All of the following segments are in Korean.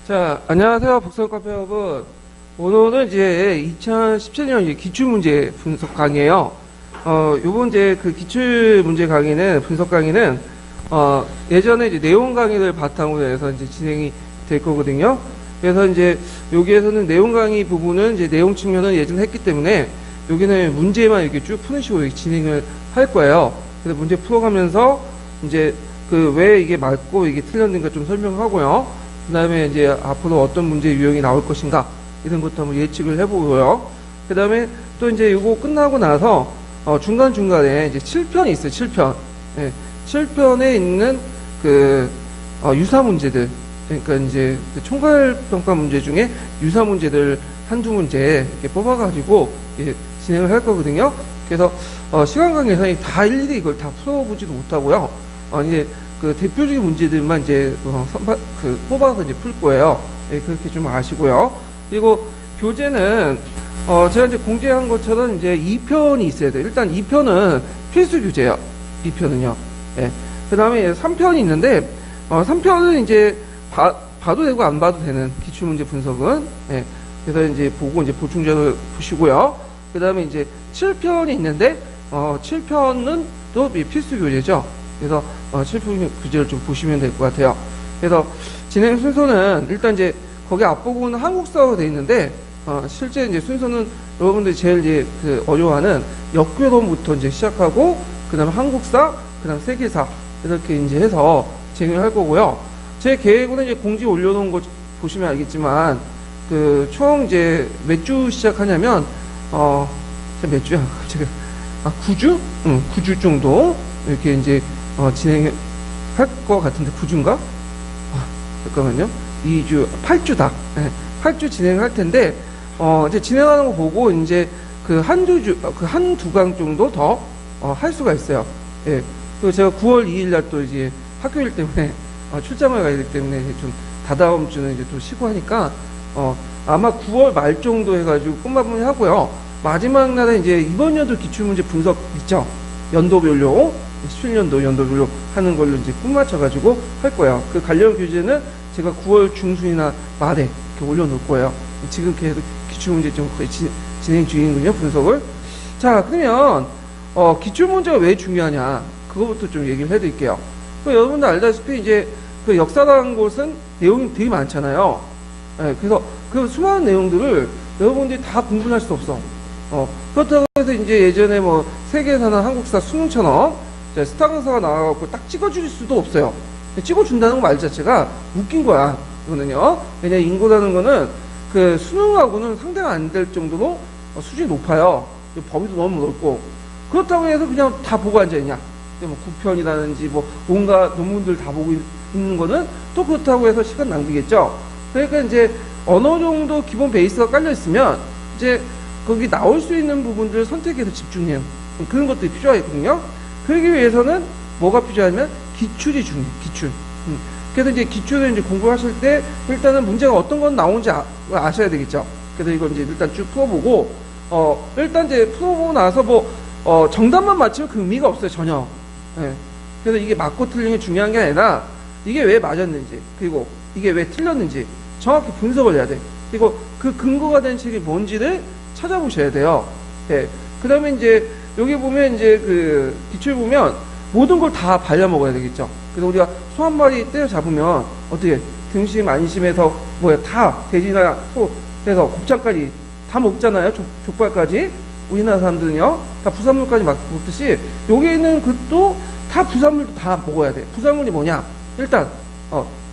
자, 안녕하세요. 복서카페 여러분. 오늘은 이제 2017년 기출문제 분석 강의예요. 요번 이제 그 기출문제 강의는, 분석 강의는, 예전에 이제 내용 강의를 바탕으로 해서 이제 진행이 될 거거든요. 그래서 이제 여기에서는 내용 강의 부분은 이제 내용 측면은 예전에 했기 때문에 여기는 문제만 이렇게 쭉 푸는 식으로 이렇게 진행을 할 거예요. 그래서 문제 풀어가면서 이제 그 왜 이게 맞고 이게 틀렸는가 좀 설명하고요. 그 다음에 이제 앞으로 어떤 문제 유형이 나올 것인가 이런 것도 한번 예측을 해보고요. 그 다음에 또 이제 이거 끝나고 나서 중간중간에 이제 7편이 있어요. 7편. 예, 7편에 있는 그 유사 문제들, 그러니까 이제 그 총괄평가 문제 중에 유사 문제들 한두 문제 이렇게 뽑아가지고 진행을 할 거거든요. 그래서 시간 관계상 다 일일이 이걸 다 풀어보지도 못하고요. 이제 그 대표적인 문제들만 이제 뽑아서 이제 풀 거예요. 예, 그렇게 좀 아시고요. 그리고 교재는 제가 이제 공지한 것처럼 이제 2편이 있어야 돼요. 일단 2편은 필수 교재예요. 2편은요. 예. 그 다음에 3편이 있는데 3편은 이제 봐도 되고 안 봐도 되는 기출문제 분석은, 예. 그래서 이제 보고 이제 보충자료 보시고요. 그 다음에 이제 7편이 있는데 7편은 또 필수 교재죠. 그래서 7편 교재를 좀 보시면 될 것 같아요. 그래서 진행 순서는 일단 이제 거기 앞부분은 한국사로 되어 있는데 실제 이제 순서는 여러분들이 제일 이제 그 어려워하는 역교론부터 이제 시작하고 그다음에 한국사, 그다음 세계사 이렇게 이제 해서 진행을 할 거고요. 제 계획으로 이제 공지 올려놓은 거 보시면 알겠지만 그 총 이제 몇 주 시작하냐면 몇 주야 갑자기 9주? 9주 정도 이렇게 이제 진행할 것 같은데 9주인가? 잠깐만요. 2주, 8주다. 네, 8주 진행할 텐데 이제 진행하는 거 보고 이제 그 한두 강 정도 더 할 수가 있어요. 예. 그리고 제가 9월 2일 날 또 이제 학교일 때문에 출장을 가야 되기 때문에 이제 좀 다다음 주는 이제 또 쉬고 하니까 아마 9월 말 정도 해가지고 끝마무리 하고요. 마지막 날에 이제 이번 연도 기출문제 분석 있죠? 연도별로 17년도 연도별로 하는 걸로 이제 끝맞춰가지고 할 거예요. 그 관련 교재는 제가 9월 중순이나 말에 이렇게 올려놓을 거예요. 지금 계속 기출문제 좀 거의 진행 중이군요, 분석을. 자, 그러면 기출문제가 왜 중요하냐? 그거부터 좀 얘기를 해드릴게요. 여러분들 알다시피 이제 그 역사라는 곳은 내용이 되게 많잖아요. 네, 그래서 그 수많은 내용들을 여러분들이 다 공부할 수 없어. 그렇다고 해서 이제 예전에 뭐 세계사나 한국사 수능처럼 스타 강사가 나와갖고 딱 찍어줄 수도 없어요. 찍어준다는 말 자체가 웃긴 거야. 이거는요. 왜냐면 인구라는 거는 그 수능하고는 상대가 안 될 정도로 수준이 높아요. 범위도 너무 넓고. 그렇다고 해서 그냥 다 보고 앉아있냐. 뭐 9편이라든지 뭐 온갖 논문들 다 보고 있는 거는 또 그렇다고 해서 시간 낭비겠죠. 그러니까 이제 어느 정도 기본 베이스가 깔려있으면 이제 거기 나올 수 있는 부분들을 선택해서 집중해요. 그런 것들이 필요하거든요. 그러기 위해서는 뭐가 필요하냐면 기출이 중요해요. 기출. 그래서 이제 기출을 이제 공부하실 때 일단은 문제가 어떤 건 나오는지 아셔야 되겠죠. 그래서 이걸 이제 일단 쭉 풀어보고 일단 이제 풀어보고 나서 뭐 정답만 맞추면 그 의미가 없어요. 전혀. 예. 그래서 이게 맞고 틀린 게 중요한 게 아니라 이게 왜 맞았는지 그리고 이게 왜 틀렸는지 정확히 분석을 해야 돼. 그리고 그 근거가 된 책이 뭔지를 찾아보셔야 돼요. 예. 그 다음에 이제 여기 보면 이제 그 기출 보면 모든 걸 다 발려 먹어야 되겠죠. 그래서 우리가 소 한 마리 때려 잡으면 어떻게 등심 안심해서 다 돼지나 소 해서 곱창까지 다 먹잖아요. 족발까지. 우리나라 사람들은요 다 부산물까지 먹듯이 여기 있는 것도 다 부산물도 다 먹어야 돼. 부산물이 뭐냐? 일단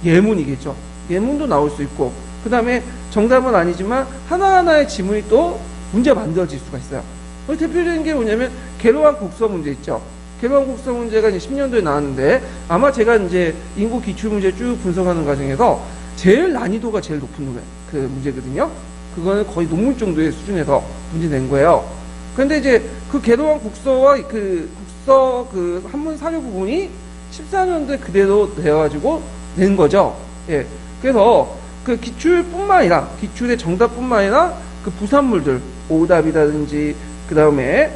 예문이겠죠. 예문도 나올 수 있고 그 다음에 정답은 아니지만 하나하나의 지문이 또 문제가 만들어질 수가 있어요. 대표적인 게 뭐냐면 계로한 국서 문제 있죠. 계로한 국서 문제가 이제 10년도에 나왔는데 아마 제가 이제 인구 기출 문제 쭉 분석하는 과정에서 제일 난이도가 제일 높은 그 문제거든요. 그거는 거의 논문 정도의 수준에서 문제 낸 거예요. 그런데 이제 그 계로한 국서와 그 국서 그 한문 사료 부분이 14년도에 그대로 되어가지고 낸 거죠. 예. 그래서 그 기출뿐만 아니라 기출의 정답뿐만 아니라 그 부산물들 오답이라든지 그 다음에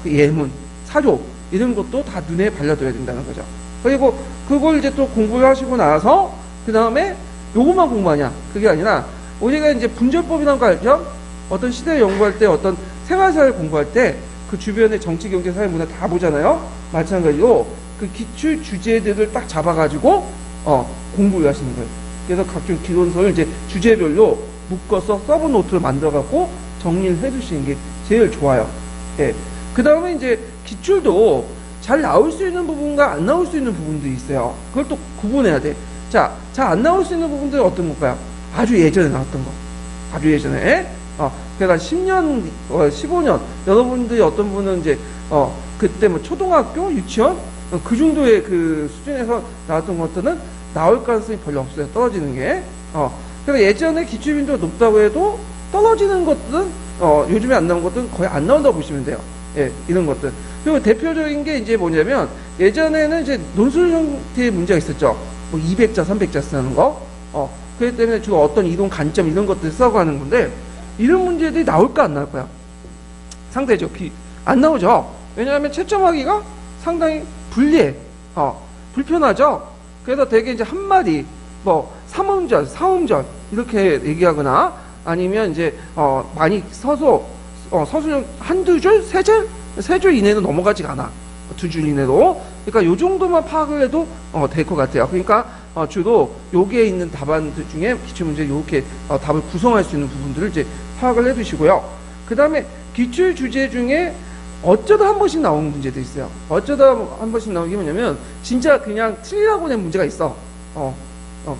예문, 사조 이런 것도 다 눈에 발려둬야 된다는 거죠. 그리고 그걸 이제 또 공부를 하시고 나서 그 다음에 요것만 공부하냐? 그게 아니라 우리가 이제 분절법이라는 거 알죠? 어떤 시대를 연구할 때, 어떤 생활사를 공부할 때 그 주변의 정치, 경제, 사회, 문화 다 보잖아요. 마찬가지로 그 기출 주제들을 딱 잡아가지고 공부를 하시는 거예요. 그래서 각종 기론서를 이제 주제별로 묶어서 서브 노트를 만들어갖고 정리를 해주시는 게 제일 좋아요. 예. 그 다음에 이제 기출도 잘 나올 수 있는 부분과 안 나올 수 있는 부분들이 있어요. 그걸 또 구분해야 돼. 자, 잘 안 나올 수 있는 부분들은 어떤 걸까요? 아주 예전에 나왔던 거. 아주 예전에. 그러니까 10년, 15년. 여러분들이 어떤 분은 이제, 그때 뭐 초등학교, 유치원? 그 정도의 그 수준에서 나왔던 것들은 나올 가능성이 별로 없어요. 떨어지는 게. 그래서 예전에 기출빈도가 높다고 해도 떨어지는 것들은, 요즘에 안 나온 것들은 거의 안 나온다고 보시면 돼요. 예, 이런 것들. 그리고 대표적인 게 이제 뭐냐면, 예전에는 이제 논술 형태의 문제가 있었죠. 뭐 200자, 300자 쓰는 거. 그렇기 때문에 주로 어떤 이동 관점 이런 것들 써고 하는 건데, 이런 문제들이 나올까 안 나올 거야? 상대적 안 나오죠. 왜냐하면 채점하기가 상당히 불리해. 불편하죠. 그래서 되게 이제 한마디, 뭐 3음절, 4음절 이렇게 얘기하거나 아니면 이제 많이 서술형 한두 줄, 세 줄 이내는 넘어가지가 않아. 두 줄 이내로. 그러니까 요 정도만 파악을 해도 될 것 같아요. 그러니까 주로 여기에 있는 답안들 중에 기출문제 이렇게 답을 구성할 수 있는 부분들을 이제 파악을 해두시고요. 그 다음에 기출 주제 중에 어쩌다 한 번씩 나오는 문제도 있어요. 어쩌다 한 번씩 나오는 게 뭐냐면 진짜 그냥 틀리라고 낸 문제가 있어.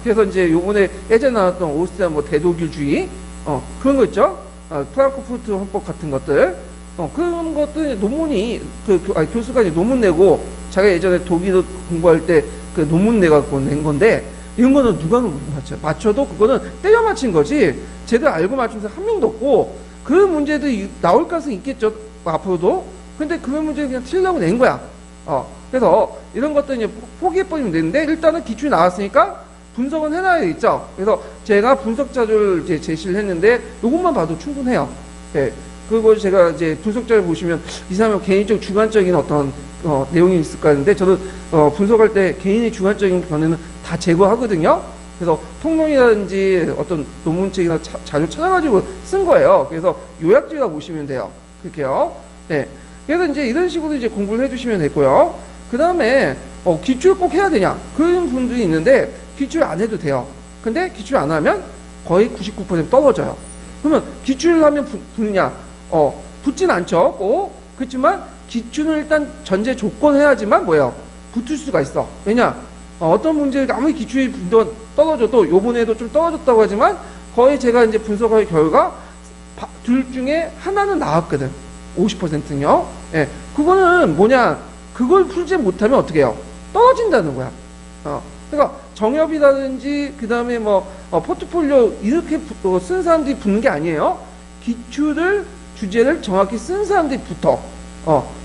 그래서 이제 요번에 예전에 나왔던 오스트리아 뭐 대독일주의 그런 거 있죠. 프랑크푸르트 헌법 같은 것들. 그런 것들 논문이 교수가 이제 논문 내고 자기가 예전에 독일어 공부할 때 그 논문 내갖고 낸 건데 이런 거는 누가 맞춰도 그거는 때려 맞힌 거지 제대로 알고 맞춘 사람 한 명도 없고 그런 문제들이 나올 가능성이 있겠죠 앞으로도. 근데 그런 문제를 그냥 틀리려고 낸 거야. 그래서 이런 것들 이제 포기해버리면 되는데 일단은 기출이 나왔으니까 분석은 해놔야 있죠. 그래서 제가 분석 자료를 이제 제시를 했는데 이것만 봐도 충분해요. 네. 그리고 제가 이제 분석 자료 보시면 이 사람의 개인적 주관적인 어떤 내용이 있을까 하는데 저는 분석할 때 개인의 주관적인 견해는 다 제거하거든요. 그래서 통론이라든지 어떤 논문책이나 자료 찾아가지고 쓴 거예요. 그래서 요약지라 보시면 돼요. 그렇게요. 네. 그래서 이제 이런 식으로 이제 공부를 해주시면 되고요. 그 다음에 기출 꼭 해야 되냐 그런 분들이 있는데 기출 안 해도 돼요. 근데 기출 안 하면 거의 99% 떨어져요. 그러면 기출을 하면 붙느냐? 붙진 않죠. 꼭. 그렇지만 기출은 일단 전제 조건 해야지만 뭐예요? 붙을 수가 있어. 왜냐? 어떤 문제가 아무리 기출이 떨어져도 요번에도 좀 떨어졌다고 하지만 거의 제가 이제 분석할 결과 둘 중에 하나는 나왔거든. 50%는요. 예. 그거는 뭐냐? 그걸 풀지 못하면 어떻게 해요? 떨어진다는 거야. 그러니까 정협이라든지 그 다음에 뭐 포트폴리오 이렇게 쓴 사람들이 붙는 게 아니에요. 기출을 주제를 정확히 쓴 사람들이 붙어.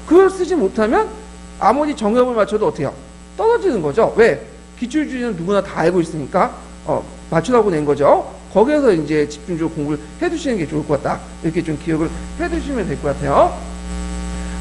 그걸 쓰지 못하면 아무리 정협을 맞춰도 어떻게 해요? 떨어지는 거죠. 왜? 기출 주제는 누구나 다 알고 있으니까 맞추라고 낸 거죠. 거기에서 이제 집중적으로 공부를 해두시는 게 좋을 것 같다. 이렇게 좀 기억을 해두시면 될 것 같아요.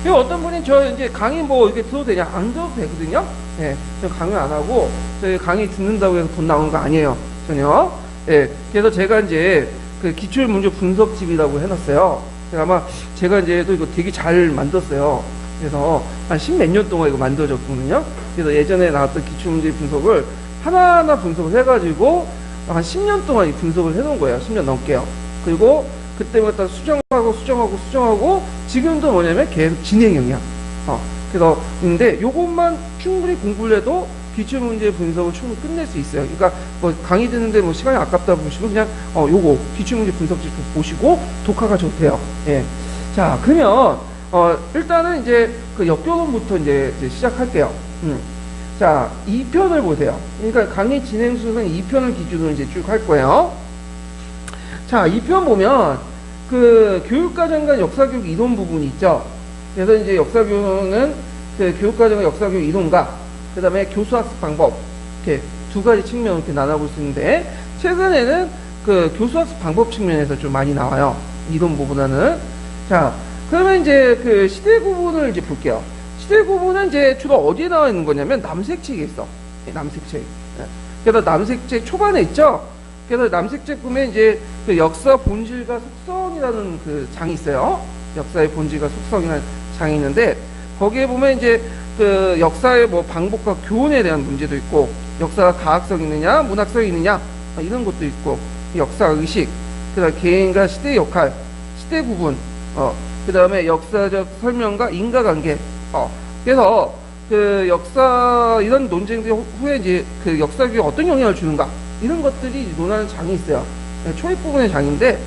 그리고 어떤 분이 저 이제 강의 뭐 이렇게 들어도 되냐? 안 들어도 되거든요. 예, 저 강의 안 하고 저희 강의 듣는다고 해서 돈 나오는 거 아니에요. 전혀. 예, 그래서 제가 이제 그 기출 문제 분석집이라고 해놨어요. 아마 제가 이제 또 이거 되게 잘 만들었어요. 그래서 한 10몇 년 동안 이거 만들어졌거든요. 그래서 예전에 나왔던 기출 문제 분석을 하나하나 분석을 해가지고 한 10년 동안 이 분석을 해놓은 거예요. 10년 넘게요. 그리고 그때마다 수정하고 지금도 뭐냐면 계속 진행형이야. 그래서 근데 요것만 충분히 공부를 해도 기출 문제 분석을 충분히 끝낼 수 있어요. 그러니까 뭐 강의 듣는데 뭐 시간이 아깝다 보시면 그냥 요거 기출 문제 분석집 보시고 독학가 좋대요. 예. 자, 그러면 일단은 이제 그 역교론부터 이제 시작할게요. 자, 2편을 보세요. 그러니까 강의 진행 순서는 2편을 기준으로 이제 쭉 할 거예요. 자, 2편 보면 그 교육과정과 역사교육 이론 부분이 있죠. 그래서 이제 역사교육은 그 교육과정과 역사교육 이론과 그 다음에 교수학습 방법 이렇게 두 가지 측면을 이렇게 나눠볼 수 있는데 최근에는 그 교수학습 방법 측면에서 좀 많이 나와요. 이론 부분은. 자, 그러면 이제 그 시대 구분을 이제 볼게요. 시대 구분은 이제 주로 어디에 나와 있는 거냐면 남색책에 있어. 남색책. 그래서 남색책 초반에 있죠. 그래서 남색책 보면 이제 그 역사 본질과 속성이라는 그 장이 있어요. 역사의 본질과 속성이라는 장이 있는데 거기에 보면 이제 그 역사의 뭐 방법과 교훈에 대한 문제도 있고 역사가 가학성이 있느냐 문학성이 있느냐 이런 것도 있고 역사 의식 그다음 개인과 시대의 역할 시대 구분 그다음에 역사적 설명과 인과관계 그래서 그 역사 이런 논쟁들 후에 이제 그 역사 교육에 어떤 영향을 주는가 이런 것들이 논하는 장이 있어요. 초입 부분의 장인데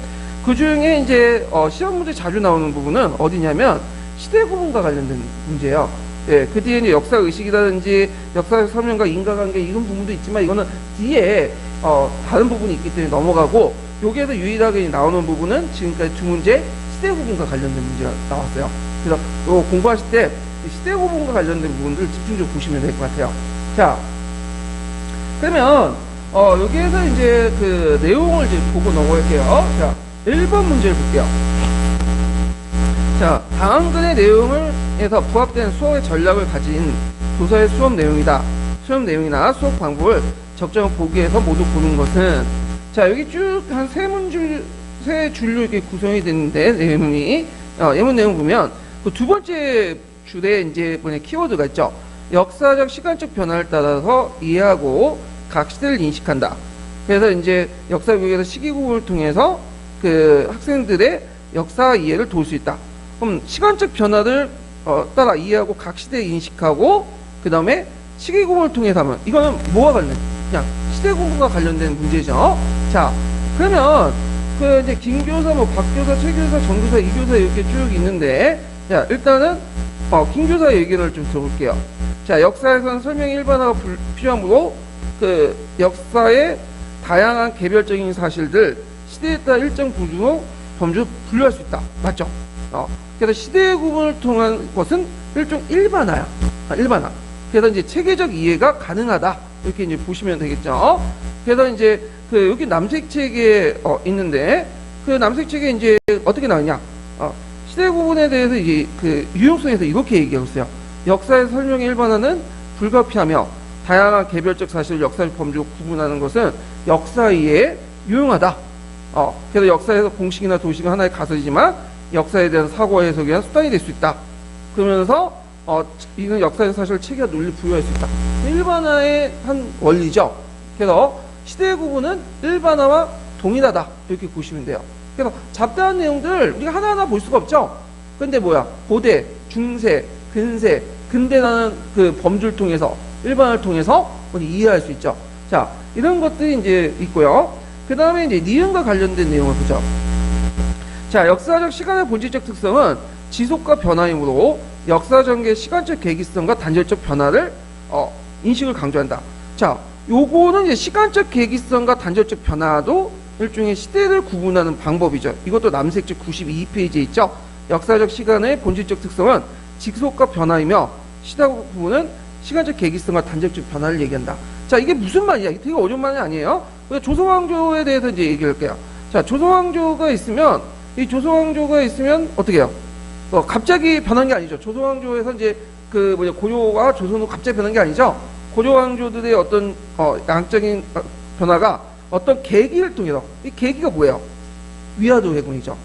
그 중에 이제 시험 문제 자주 나오는 부분은 어디냐면 시대 구분과 관련된 문제예요. 예, 그 뒤에 이제 역사 의식이라든지 역사적 설명과 인과관계 이런 부분도 있지만 이거는 뒤에 다른 부분이 있기 때문에 넘어가고 여기에서 유일하게 나오는 부분은 지금까지 두 문제 시대 구분과 관련된 문제가 나왔어요. 그래서 요 공부하실 때 시대 구분과 관련된 부분들 집중적으로 보시면 될 것 같아요. 자, 그러면 여기에서 이제 그 내용을 이제 보고 넘어갈게요. 자, 1번 문제를 볼게요. 자, 다음근의 내용을 해서 부합된 수업의 전략을 가진 교사의 수업 내용이다. 수업 내용이나 수업 방법을 적정 보기에서 모두 보는 것은 자, 여기 쭉 한 세 줄로 이렇게 구성이 되는데 내용이 예문 내용 보면 그 두 번째 줄에 이제 뭐냐 키워드가 있죠. 역사적 시간적 변화를 따라서 이해하고 각 시대를 인식한다. 그래서 이제 역사 교육에서 시기 구분을 통해서 그 학생들의 역사 이해를 도울 수 있다. 그럼 시간적 변화를 따라 이해하고 각 시대에 인식하고 그 다음에 시기 구분을 통해서 하면 이거는 뭐와 관련? 그냥 시대 구분과 관련된 문제죠. 자, 그러면 그 이제 김교사, 뭐 박교사, 최교사, 정교사, 이교사 이렇게 쭉 있는데 자, 일단은 김교사 얘기를 좀 들어볼게요. 자, 역사에서는 설명이 일반화가 필요하므로 그 역사의 다양한 개별적인 사실들 시대에 따라 일정 부분으로 범주로 분류할 수 있다. 맞죠? 그래서 시대 구분을 통한 것은 일종 일반화야. 일반화. 그래서 이제 체계적 이해가 가능하다. 이렇게 이제 보시면 되겠죠. 그래서 이제 그 여기 남색책에 있는데 그 남색책에 이제 어떻게 나오냐? 시대 구분에 대해서 이제 그 유용성에서 이렇게 얘기하고 있어요. 역사의 설명의 일반화는 불가피하며 다양한 개별적 사실을 역사적 범주로 구분하는 것은 역사 이해에 유용하다. 그래서 역사에서 공식이나 도식은 하나의 가설이지만 역사에 대한 사고 해석에 대한 수단이 될 수 있다. 그러면서 이건 역사의 사실을 체계와 논리 부여할 수 있다. 일반화의 한 원리죠. 그래서 시대 구분은 일반화와 동일하다. 이렇게 보시면 돼요. 그래서 잡다한 내용들 우리가 하나하나 볼 수가 없죠. 근데 뭐야? 고대, 중세, 근세, 근대라는 그 범주를 통해서 일반을 통해서 이해할 수 있죠. 자, 이런 것들이 이제 있고요. 그 다음에 이제 니은과 관련된 내용을 보죠. 자, 역사적 시간의 본질적 특성은 지속과 변화이므로 역사 전개의 시간적 계기성과 단절적 변화를 인식을 강조한다. 자, 요거는 이제 시간적 계기성과 단절적 변화도 일종의 시대를 구분하는 방법이죠. 이것도 남색책 92페이지에 있죠. 역사적 시간의 본질적 특성은 지속과 변화이며 시대 구분은 시간적 계기성과 단절적 변화를 얘기한다. 자, 이게 무슨 말이야? 되게 어려운 말이 아니에요. 조선왕조에 대해서 이제 얘기할게요. 자, 조선왕조가 있으면 이 조선왕조가 있으면 어떻게 해요? 갑자기 변한 게 아니죠. 조선왕조에서 이제 그 고려와 조선으로 갑자기 변한 게 아니죠. 고려왕조들의 어떤 양적인 변화가 어떤 계기를 통해서 이 계기가 뭐예요? 위화도 해군이죠.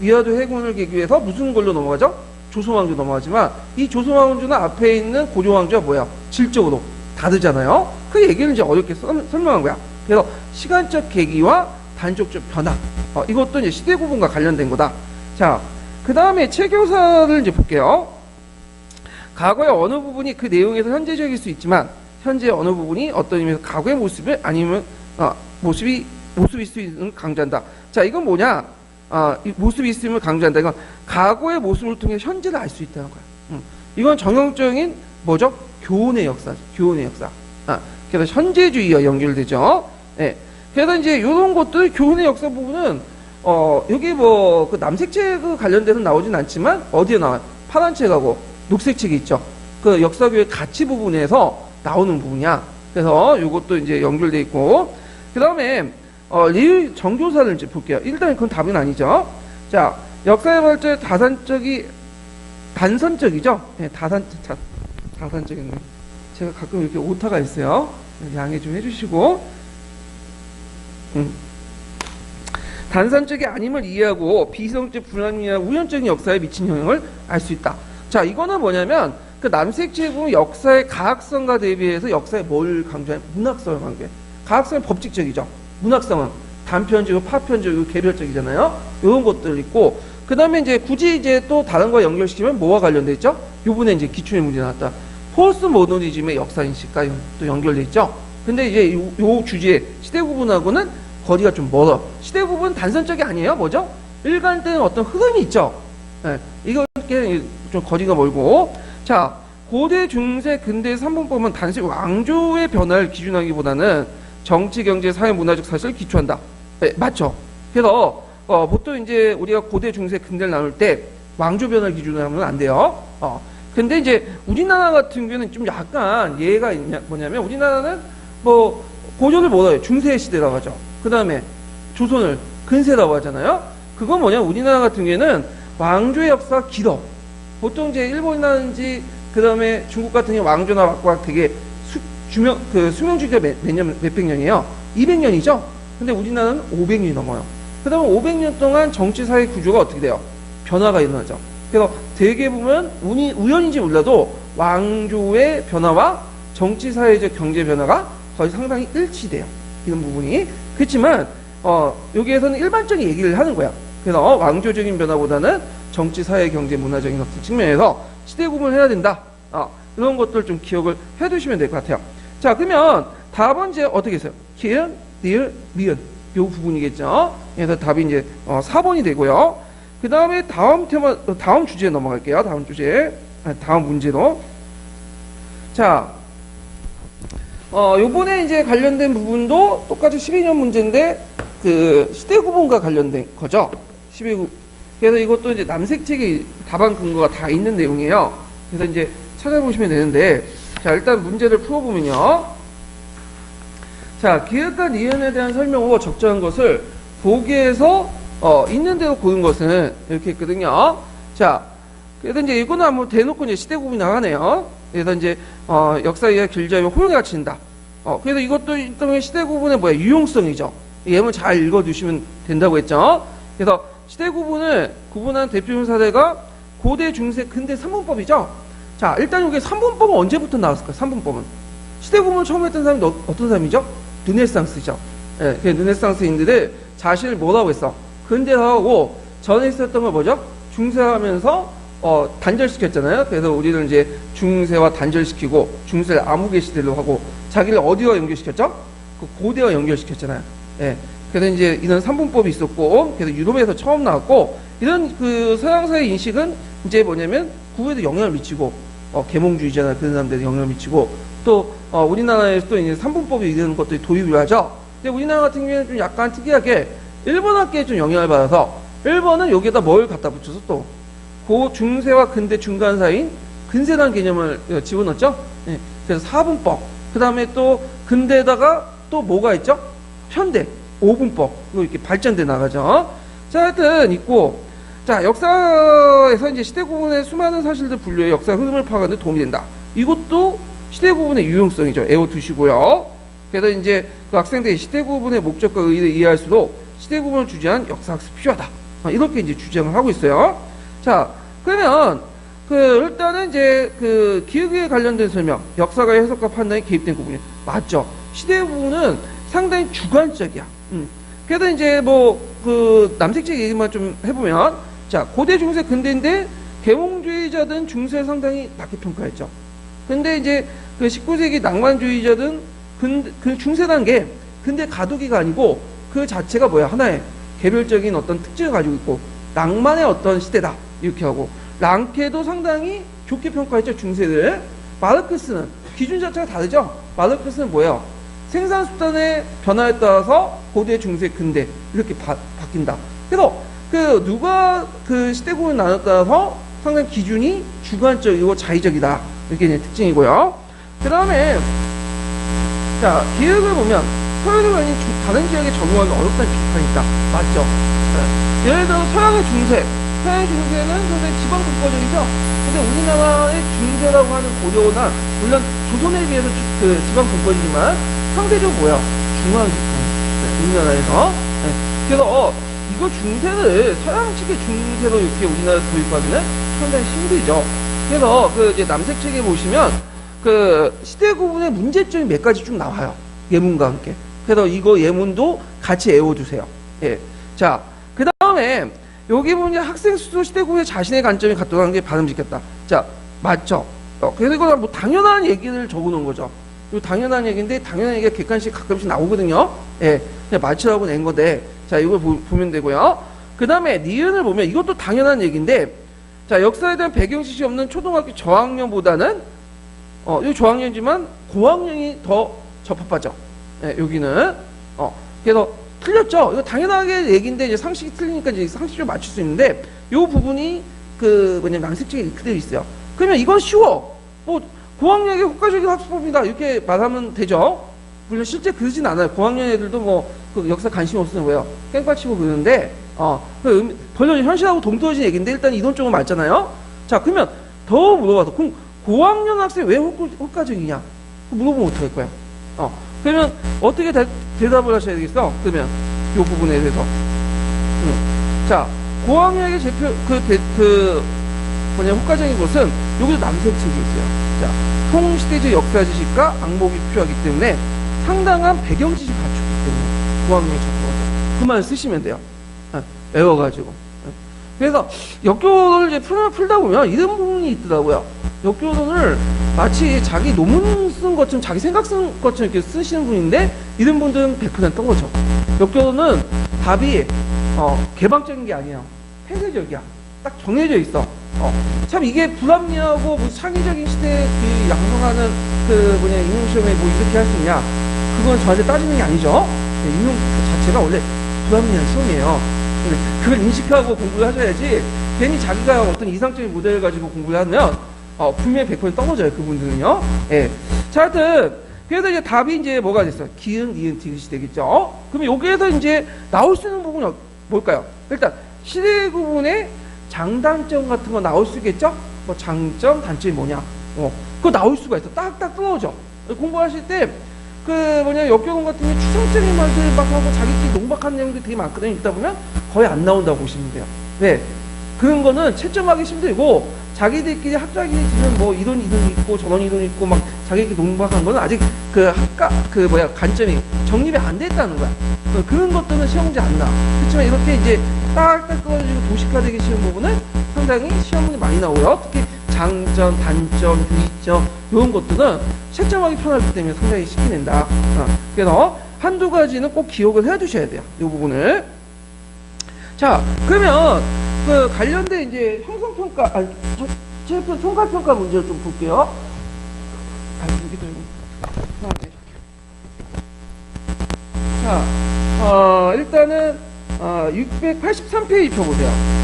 위화도 해군을 계기해서 무슨 걸로 넘어가죠? 조선왕조 넘어가지만 이 조선왕조는 앞에 있는 고려왕조가 뭐야? 질적으로 다르잖아요. 그 얘기를 이제 어렵게 설명한 거야. 그래서 시간적 계기와 단적적 변화. 이것도 이제 시대 구분과 관련된 거다. 자, 그 다음에 체교사를 이제 볼게요. 과거의 어느 부분이 그 내용에서 현재적일 수 있지만 현재의 어느 부분이 어떤 의미에서 과거의 모습을 아니면 모습일 수 있는 강조한다. 자, 이건 뭐냐? 이 모습이 있음을 강조한다. 이건 과거의 모습을 통해 현재를 알 수 있다는 거야. 이건 정형적인 뭐죠? 교훈의 역사죠. 교훈의 역사. 그래서 현재주의와 연결되죠. 네. 그래서 이제 이런 것들 교훈의 역사 부분은 여기 뭐 그 남색책 관련돼서 나오진 않지만 어디에 나와요? 파란 책하고 녹색 책이 있죠. 그 역사교육 가치 부분에서 나오는 부분이야. 그래서 이것도 이제 연결돼 있고 그 다음에 리을 정교사를 이제 볼게요. 일단 그건 답은 아니죠. 자, 역사의 발전 단선적이죠. 네, 다산적인 제가 가끔 이렇게 오타가 있어요. 양해 좀 해주시고 단선적이 아님을 이해하고 비이성적 불합리나 우연적인 역사에 미친 영향을 알 수 있다. 자, 이거는 뭐냐면 그 남색지에 보면 역사의 가학성과 대비해서 역사에 뭘 강조하냐? 문학성을 강조해. 가학성은 법칙적이죠. 문학성은 단편적이고 파편적이고 개별적이잖아요. 이런 것들 있고, 그 다음에 이제 굳이 이제 또 다른 거 연결시키면 뭐와 관련돼 있죠? 요번에 이제 기출의 문제 나왔다. 포스트 모더니즘의 역사 인식과 또 연결돼 있죠. 근데 이제 요 주제 시대 구분하고는 거리가 좀 멀어. 시대 구분 단선적이 아니에요. 뭐죠? 일관된 어떤 흐름이 있죠. 네, 이렇게 좀 거리가 멀고. 자, 고대, 중세, 근대 3분법은 단순히 왕조의 변화를 기준하기보다는 정치, 경제, 사회, 문화적 사실을 기초한다. 네, 맞죠? 그래서 보통 이제 우리가 고대, 중세, 근대를 나눌 때 왕조 변화를 기준으로 하면 안 돼요. 근데 이제 우리나라 같은 경우는 좀 약간 예가 뭐냐면 우리나라는 뭐 고조를 뭐라 해요? 중세 시대라고 하죠. 그 다음에 조선을 근세라고 하잖아요. 그건 뭐냐? 우리나라 같은 경우에는 왕조의 역사가 길어. 보통 이제 일본이라든지 그 다음에 중국 같은 경우 왕조나 왕과 되게 수명 주기가 몇백 년이에요? 200년이죠? 근데 우리나라는 500년이 넘어요. 그 다음에 500년 동안 정치 사회 구조가 어떻게 돼요? 변화가 일어나죠. 그래서 대개 보면 우연인지 몰라도 왕조의 변화와 정치 사회적 경제 변화가 거의 상당히 일치돼요. 이런 부분이. 그렇지만 여기에서는 일반적인 얘기를 하는 거야. 그래서 왕조적인 변화보다는 정치 사회 경제 문화적인 어떤 측면에서 시대 구분을 해야 된다. 이런 것들 좀 기억을 해두시면 될 것 같아요. 자, 그러면 답은 이제 어떻게 했어요? 기은, 니을, 미은 요 부분이겠죠. 그래서 답이 이제 4번이 되고요. 그 다음에 다음 주제에 넘어갈게요. 다음 주제, 다음 문제로. 자, 요번에 이제 관련된 부분도 똑같이 12년 문제인데, 그, 시대 구분과 관련된 거죠. 그래서 이것도 이제 남색책이 답안 근거가 다 있는 내용이에요. 그래서 이제 찾아보시면 되는데, 자, 일단 문제를 풀어보면요. 자, 기획과 니은에 대한 설명 후 적절한 것을 보기에서 있는 대로 고른 것은 이렇게 했거든요. 자, 그래서 이제 이거는 한번 대놓고 이제 시대 구분이 나가네요. 그래서 이제 역사 이해가 길자면 호용이 갖춘다. 그래서 이것도 일종의 시대 구분의 유용성이죠. 예문 잘 읽어두시면 된다고 했죠. 그래서 시대 구분을 구분한 대표적인 사례가 고대, 중세, 근대 3분법이죠. 자, 일단 여기 3분법은 언제부터 나왔을까요? 3분법은 시대 구분을 처음 했던 사람이 어떤 사람이죠? 르네상스죠. 예, 그 르네상스인들을 자신을 뭐라고 했어? 근대화하고 전에 있었던 걸 뭐죠? 중세하면서 단절시켰잖아요. 그래서 우리는 이제 중세와 단절시키고 중세를 암흑의 시대로 하고 자기를 어디와 연결시켰죠? 그 고대와 연결시켰잖아요. 예. 그래서 이제 이런 3분법이 있었고, 그래서 유럽에서 처음 나왔고, 이런 그 서양사의 인식은 이제 뭐냐면 구에도 영향을 미치고, 계몽주의자나 그런 사람들에 영향을 미치고, 또 우리나라에서 또 이제 3분법이 이런 것들이 도입을 하죠. 근데 우리나라 같은 경우에는 좀 약간 특이하게 일본 학계에 좀 영향을 받아서 일본은 여기에다 뭘 갖다 붙여서 또 중세와 근대 중간 사이인 근세라는 개념을 집어넣었죠. 네. 그래서 4분법. 그 다음에 또 근대에다가 또 뭐가 있죠? 현대 5분법. 이거 이렇게 발전돼 나가죠. 자, 하여튼 있고, 자, 역사에서 이제 시대 구분의 수많은 사실들 분류해 역사 흐름을 파악하는 데 도움이 된다. 이것도 시대 구분의 유용성이죠. 애워두시고요. 그래서 이제 그 학생들이 시대 구분의 목적과 의의를 이해할수록 시대 구분을 주제한 역사학습이 필요하다. 이렇게 이제 주장을 하고 있어요. 자, 그러면 일단은 이제 기억에 관련된 설명, 역사가 해석과 판단이 개입된 구분이 맞죠. 시대 구분은 상당히 주관적이야. 그래서 이제 남색책 얘기만 좀 해보면, 자, 고대, 중세, 근대인데 계몽주의자든 중세 상당히 낮게 평가했죠. 근데 이제 19세기 낭만주의자든 그 중세라는 게 근대 가두기가 아니고 그 자체가 하나의 개별적인 어떤 특징을 가지고 있고 낭만의 어떤 시대다 이렇게 하고, 랑케도 상당히 좋게 평가했죠. 중세를. 마르크스는 기준 자체가 다르죠. 마르크스는 뭐예요? 생산 수단의 변화에 따라서 고대, 중세, 근대 이렇게 바뀐다. 그래서 누가 시대 구분을 나눴다서 상당히 기준이 주관적이고 자의적이다 이렇게 이제 특징이고요. 그 다음에 자, 기획을 보면 서양의 다른 지역에 적용하기 어렵다는 비판이 있다. 맞죠? 네. 예를 들어 서양의 중세는 상당히 지방분권적이죠. 근데 우리나라의 중세라고 하는 고려나 물론 조선에 비해서 지방분권이지만 상대적으로 중앙지권. 네. 우리나라에서. 네. 그래서 이거 중세를 서양 측의 중세로 이렇게 우리나라 도입하기는 상당히 힘들죠. 그래서 그 이제 남색 책에 보시면 그 시대 구분의 문제점이 몇 가지 쭉 나와요. 예문과 함께. 그래서 이거 예문도 같이 외워두세요. 예. 자, 그 다음에 여기 보면 학생 수도 시대 구분의 자신의 관점이 갖도록 게 바람직했다. 자, 맞죠? 그래서 이거 뭐 당연한 얘기를 적어놓은 거죠. 이거 당연한 얘기인데 당연한 얘기가 객관식 가끔씩 나오거든요. 예. 그냥 맞추라고 낸 건데. 자, 이걸 보면 되고요. 그 다음에 니은을 보면 이것도 당연한 얘기인데, 자, 역사에 대한 배경 지식이 없는 초등학교 저학년보다는 이 저학년이지만 고학년이 더 적합하죠. 예, 여기는 그래서 틀렸죠. 이거 당연하게 얘기인데 이제 상식이 틀리니까 이제 상식을 맞출 수 있는데 이 부분이 그 뭐냐면 양색책에 그대로 있어요. 그러면 이건 쉬워. 뭐 고학년에게 효과적인 학습법이다 이렇게 말하면 되죠. 물론 실제 그러진 않아요. 고학년 애들도 뭐 그 역사 관심 없으면 왜요? 깽판치고 그러는데 별로 현실하고 동떨어진 얘기인데 일단 이론 쪽은 맞잖아요. 자, 그러면 더 물어봐서 그럼 고학년 학생이 왜 효과적이냐? 물어보면 어떡할 거야? 그러면 어떻게 대답을 하셔야 되겠어? 그러면 이 부분에 대해서. 자, 고학년에게 효과적인 것은 여기도 남색책이 있어요. 자, 통시대적 역사 지식과 악목이 필요하기 때문에 상당한 배경 지식 갖추기 때문에 고학년이 적합하죠. 그 말 쓰시면 돼요. 외워가지고. 그래서 역교론을 이제 풀다 보면 이런 부분이 있더라고요. 역교론을 마치 자기 논문 쓴 것처럼 자기 생각 쓴 것처럼 이렇게 쓰시는 분인데 이런 분들은 100% 떠거죠. 역교론은 답이 개방적인 게 아니에요. 폐쇄적이야. 딱 정해져 있어. 참 이게 불합리하고 뭐 창의적인 시대에 그 양성하는 임용 시험에 뭐 이렇게 할 수 있냐? 그건 저한테 따지는 게 아니죠. 임용 자체가 원래 불합리한 시험이에요. 그걸 인식하고 공부를 하셔야지 괜히 자기가 어떤 이상적인 모델을 가지고 공부를 하면 분명히 100% 떨어져요. 그분들은요. 예. 자, 하여튼 그래서 이제 답이 이제 뭐가 됐어요? 기은, 니은, 디귿이 되겠죠. 그럼 여기에서 이제 나올 수 있는 부분이 뭘까요? 일단 시대 구분의 장단점 같은 거 나올 수 있겠죠? 뭐 장점, 단점이 뭐냐? 그거 나올 수가 있어. 딱딱 떨어져. 공부하실 때 역교론 같은 게 추상적인 말들 막 하고 자기끼리 농박하는 내용들이 되게 많거든요. 있다 보면 거의 안 나온다고 보시면 돼요. 네. 그런 거는 채점하기 힘들고 자기들끼리 학자끼리는 뭐 이런 이론이 있고 저런 이론이 있고 막 자기끼리 농박한 거는 아직 관점이 정립이 안 됐다는 거야. 그런 것들은 시험 문제 안 나. 그렇지만 이렇게 이제 딱딱 떨어지고 도식화되기 쉬운 부분은 상당히 시험 문제 많이 나오고요. 특히 장점, 단점, 유의점 이런 것들은 채점하기 편하기 때문에 상당히 쉽게 낸다. 그래서 한두 가지는 꼭 기억을 해 두셔야 돼요. 이 부분을. 자, 그러면 관련된 이제 형성평가, 총괄평가 문제를 좀 볼게요. 여기 들고. 자, 일단은 683페이지 펴보세요.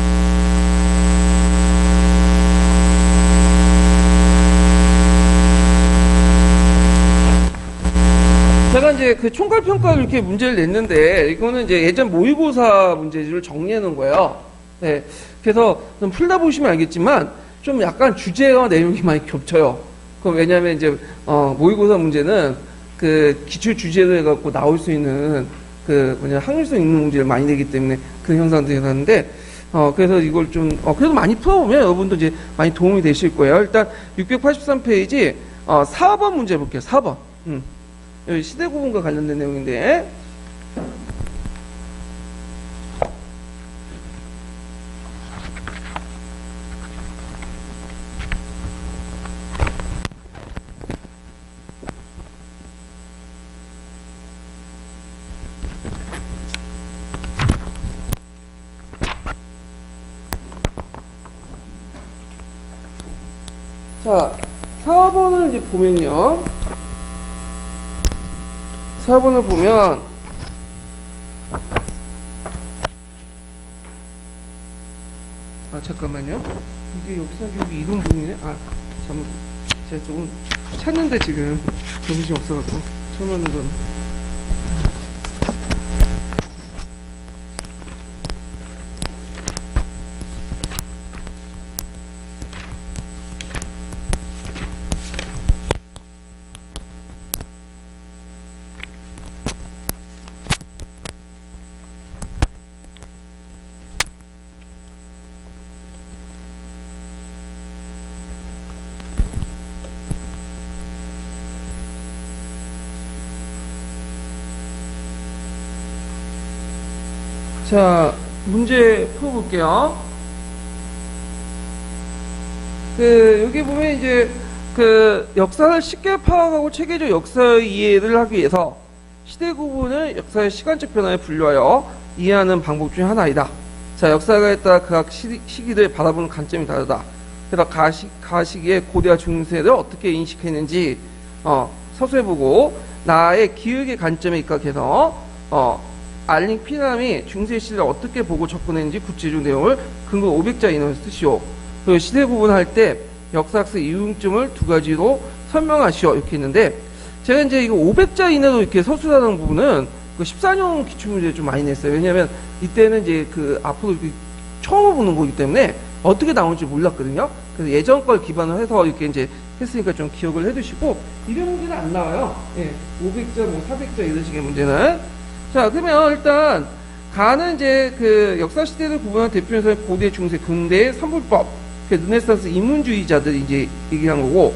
제가 이제 그 총괄평가를 이렇게 문제를 냈는데, 이거는 이제 예전 모의고사 문제를 정리해 놓은 거예요. 네. 그래서 좀 풀다 보시면 알겠지만, 좀 약간 주제와 내용이 많이 겹쳐요. 왜냐면 이제, 모의고사 문제는 그 기출 주제로 해갖고 나올 수 있는 확률성 있는 문제를 많이 내기 때문에 그런 현상들이 일어나는데, 그래서 이걸 좀, 그래도 많이 풀어보면 여러분도 이제 많이 도움이 되실 거예요. 일단 683페이지, 4번 문제 볼게요. 4번. 여기 시대 구분과 관련된 내용인데, 자, 4번을 이제 보면요. 4번을 보면, 잠깐만요. 이게 역사교육이 이런 부분이네? 제가 조금 찾는데 지금 정신이 없어갖고. 처음 하는 건. 자, 문제 풀어볼게요. 여기 보면 이제 역사를 쉽게 파악하고 체계적 역사 이해를 하기 위해서 시대 구분을 역사의 시간적 변화에 분류하여 이해하는 방법 중 하나이다. 자, 역사가에 따라 각 시기를 바라보는 관점이 다르다. 그래서 가시기에 고대와 중세를 어떻게 인식했는지 서술해보고 나의 기억의 관점에 입각해서 알링 피남이 중세 시대를 어떻게 보고 접근했는지 구체적 내용을 근거 500자 이내로 쓰시오. 그리고 시대 구분할 때 역사학습 이용점을 두 가지로 설명하시오. 이렇게 했는데 제가 이제 이거 500자 이내로 이렇게 서술하는 부분은 그 14년 기출문제 좀 많이 냈어요. 왜냐면 이때는 이제 앞으로 처음 보는 거기 때문에 어떻게 나올지 몰랐거든요. 그래서 예전 걸 기반으로 해서 이렇게 이제 했으니까 좀 기억을 해두시고 이런 문제는 안 나와요. 예, 500자, 400자 이런 식의 문제는. 자, 그러면 일단 가는 이제 역사 시대를 구분한 대표에서 고대, 중세, 근대의 산불법, 르네상스 인문주의자들이 이제 얘기한 거고,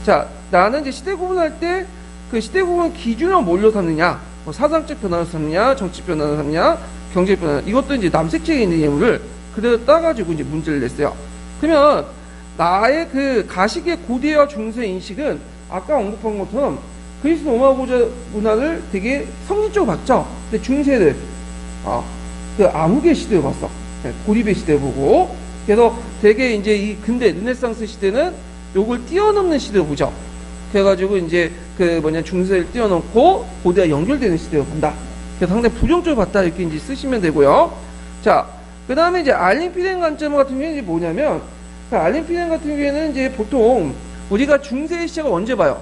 자, 나는 이제 시대 구분할 때 시대 구분 기준은 뭘로 삼느냐, 사상적 변화를 삼느냐, 정치 변화를 삼느냐, 경제 변화, 이것도 이제 남색책에 있는 예물을 그대로 따가지고 이제 문제를 냈어요. 그러면 나의 가시기의 고대와 중세 인식은 아까 언급한 것처럼 그리스 로마 문화를 되게 성리적으로 봤죠. 근데 중세를 암흑의 시대로 봤어. 고립의 시대를 보고. 그래서 되게 이제 근대 르네상스 시대는 요걸 뛰어넘는 시대로 보죠. 그래가지고 이제 중세를 뛰어넘고 고대와 연결되는 시대로 본다. 그래서 상당히 부정적으로 봤다 이렇게 이제 쓰시면 되고요. 자, 그 다음에 이제 알린 피덴 관점 같은 경우는 이제 뭐냐면 알린 피덴 같은 경우에는 이제 보통 우리가 중세의 시작을 언제 봐요?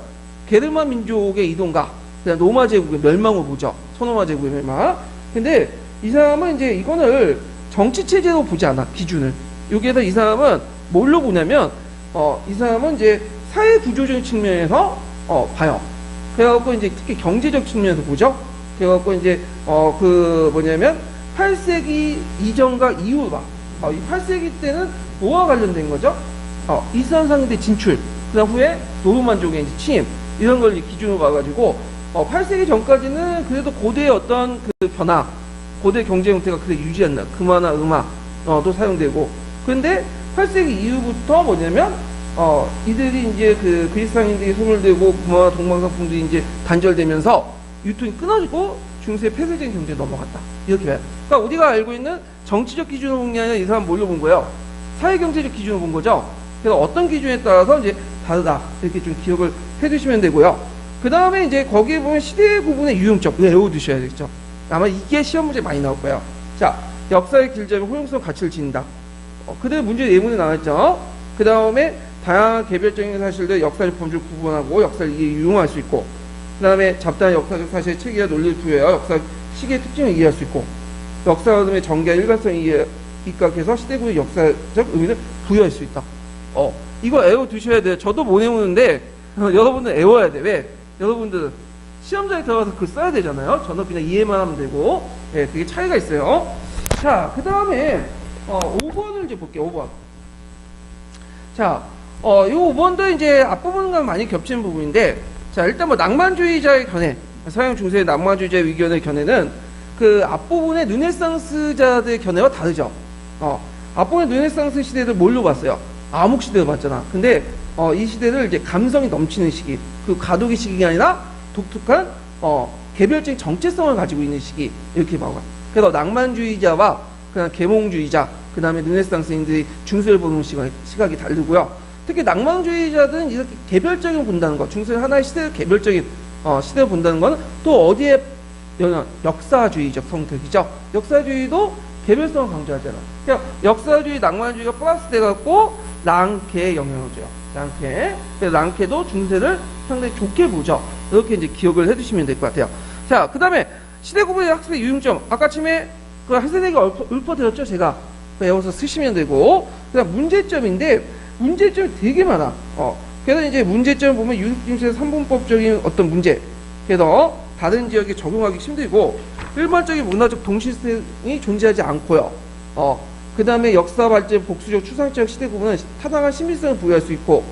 게르만 민족의 이동과 그다음 로마 제국의 멸망을 보죠. 서로마 제국의 멸망. 근데 이 사람은 이제 이거를 정치 체제로 보지 않아. 기준을. 여기에서 이 사람은 뭘로 보냐면 이 사람은 이제 사회 구조적인 측면에서 봐요. 그래갖고 이제 특히 경제적 측면에서 보죠. 그래갖고 이제 뭐냐면 8세기 이전과 이후 봐. 이 8세기 때는 뭐와 관련된 거죠? 이스람 상대 진출. 그다음 후에 노르만족의 이제 침입. 이런 걸 기준으로 봐가지고 8세기 전까지는 그래도 고대의 어떤 변화, 고대 경제 형태가 그대로 유지한다. 금화나 음화도 사용되고. 그런데 8세기 이후부터 뭐냐면 이들이 이제 그리스 상인들이 손을 대고 금화와 동방상품들이 이제 단절되면서 유통이 끊어지고 중세 폐쇄적인 경제에 넘어갔다. 이렇게 봐요. 그러니까 우리가 알고 있는 정치적 기준으로 본 게 아니라 이 사람 뭘로 본 거예요? 사회경제적 기준으로 본 거죠. 그래서 어떤 기준에 따라서 이제 다르다. 이렇게 좀 기억을 해두시면 되고요. 그 다음에 이제 거기에 보면 시대 구분의 유용점 외워두셔야 되겠죠. 아마 이게 시험 문제 많이 나올 거예요. 자, 역사의 길잡이 호용성 가치를 지닌다. 그대로 문제 예문에 나왔죠. 그 다음에 다양한 개별적인 사실들 역사적 범주를 구분하고 역사를 이해 유용할 수 있고, 그 다음에 잡다한 역사적 사실의 체계와 논리를 부여하여 역사 시기의 특징을 이해할 수 있고, 역사 흐름의 전개와 일관성에 입각해서 시대 구분의 역사적 의미를 부여할 수 있다. 이거 외워두셔야 돼요. 저도 못 외우는데 여러분들 외워야 돼. 왜? 여러분들 시험장에 들어가서 글 써야 되잖아요. 저는 그냥 이해만 하면 되고. 예, 그게 차이가 있어요. 자, 그 다음에 5번을 이제 볼게요. 5번. 자, 요 5번도 이제 앞부분과 많이 겹치는 부분인데, 자, 일단 낭만주의자의 견해, 서양 중세의 낭만주의자의 의견의 견해는 앞부분의 르네상스자들의 견해와 다르죠. 앞부분의 르네상스 시대를 뭘로 봤어요? 암흑 시대를 봤잖아. 근데 이 시대를 이제 감성이 넘치는 시기, 과도기 시기가 아니라 독특한 개별적인 정체성을 가지고 있는 시기, 이렇게 봐요. 그래서 낭만주의자와 그다음 계몽주의자, 그 다음에 르네상스인들이 중세를 보는 시각이 다르고요. 특히 낭만주의자들은 이렇게 개별적인 본다는 것, 중세 하나의 시대를 개별적인 시대를 본다는 것은 또 어디에 역사주의적 성격이죠. 역사주의도 개별성을 강조하잖아. 그러니까 역사주의, 낭만주의가 플러스 돼갖고 랑케에 영향을 줘요. 랑케. 그래서 랑케도 중세를 상당히 좋게 보죠. 이렇게 이제 기억을 해두시면 될 것 같아요. 자, 그 다음에 시대 구분의 학습의 유용점. 아까 처음에 학생에게 읊어드렸죠. 제가 외워서 쓰시면 되고. 그 다음 문제점인데, 문제점이 되게 많아. 그래서 이제 문제점 보면 유럽중세 3분법적인 어떤 문제. 그래서 다른 지역에 적용하기 힘들고, 일반적인 문화적 동시성이 존재하지 않고요. 그 다음에 역사 발전, 복수적, 추상적 시대 구분은 타당한 신빙성을 부여할 수 있고,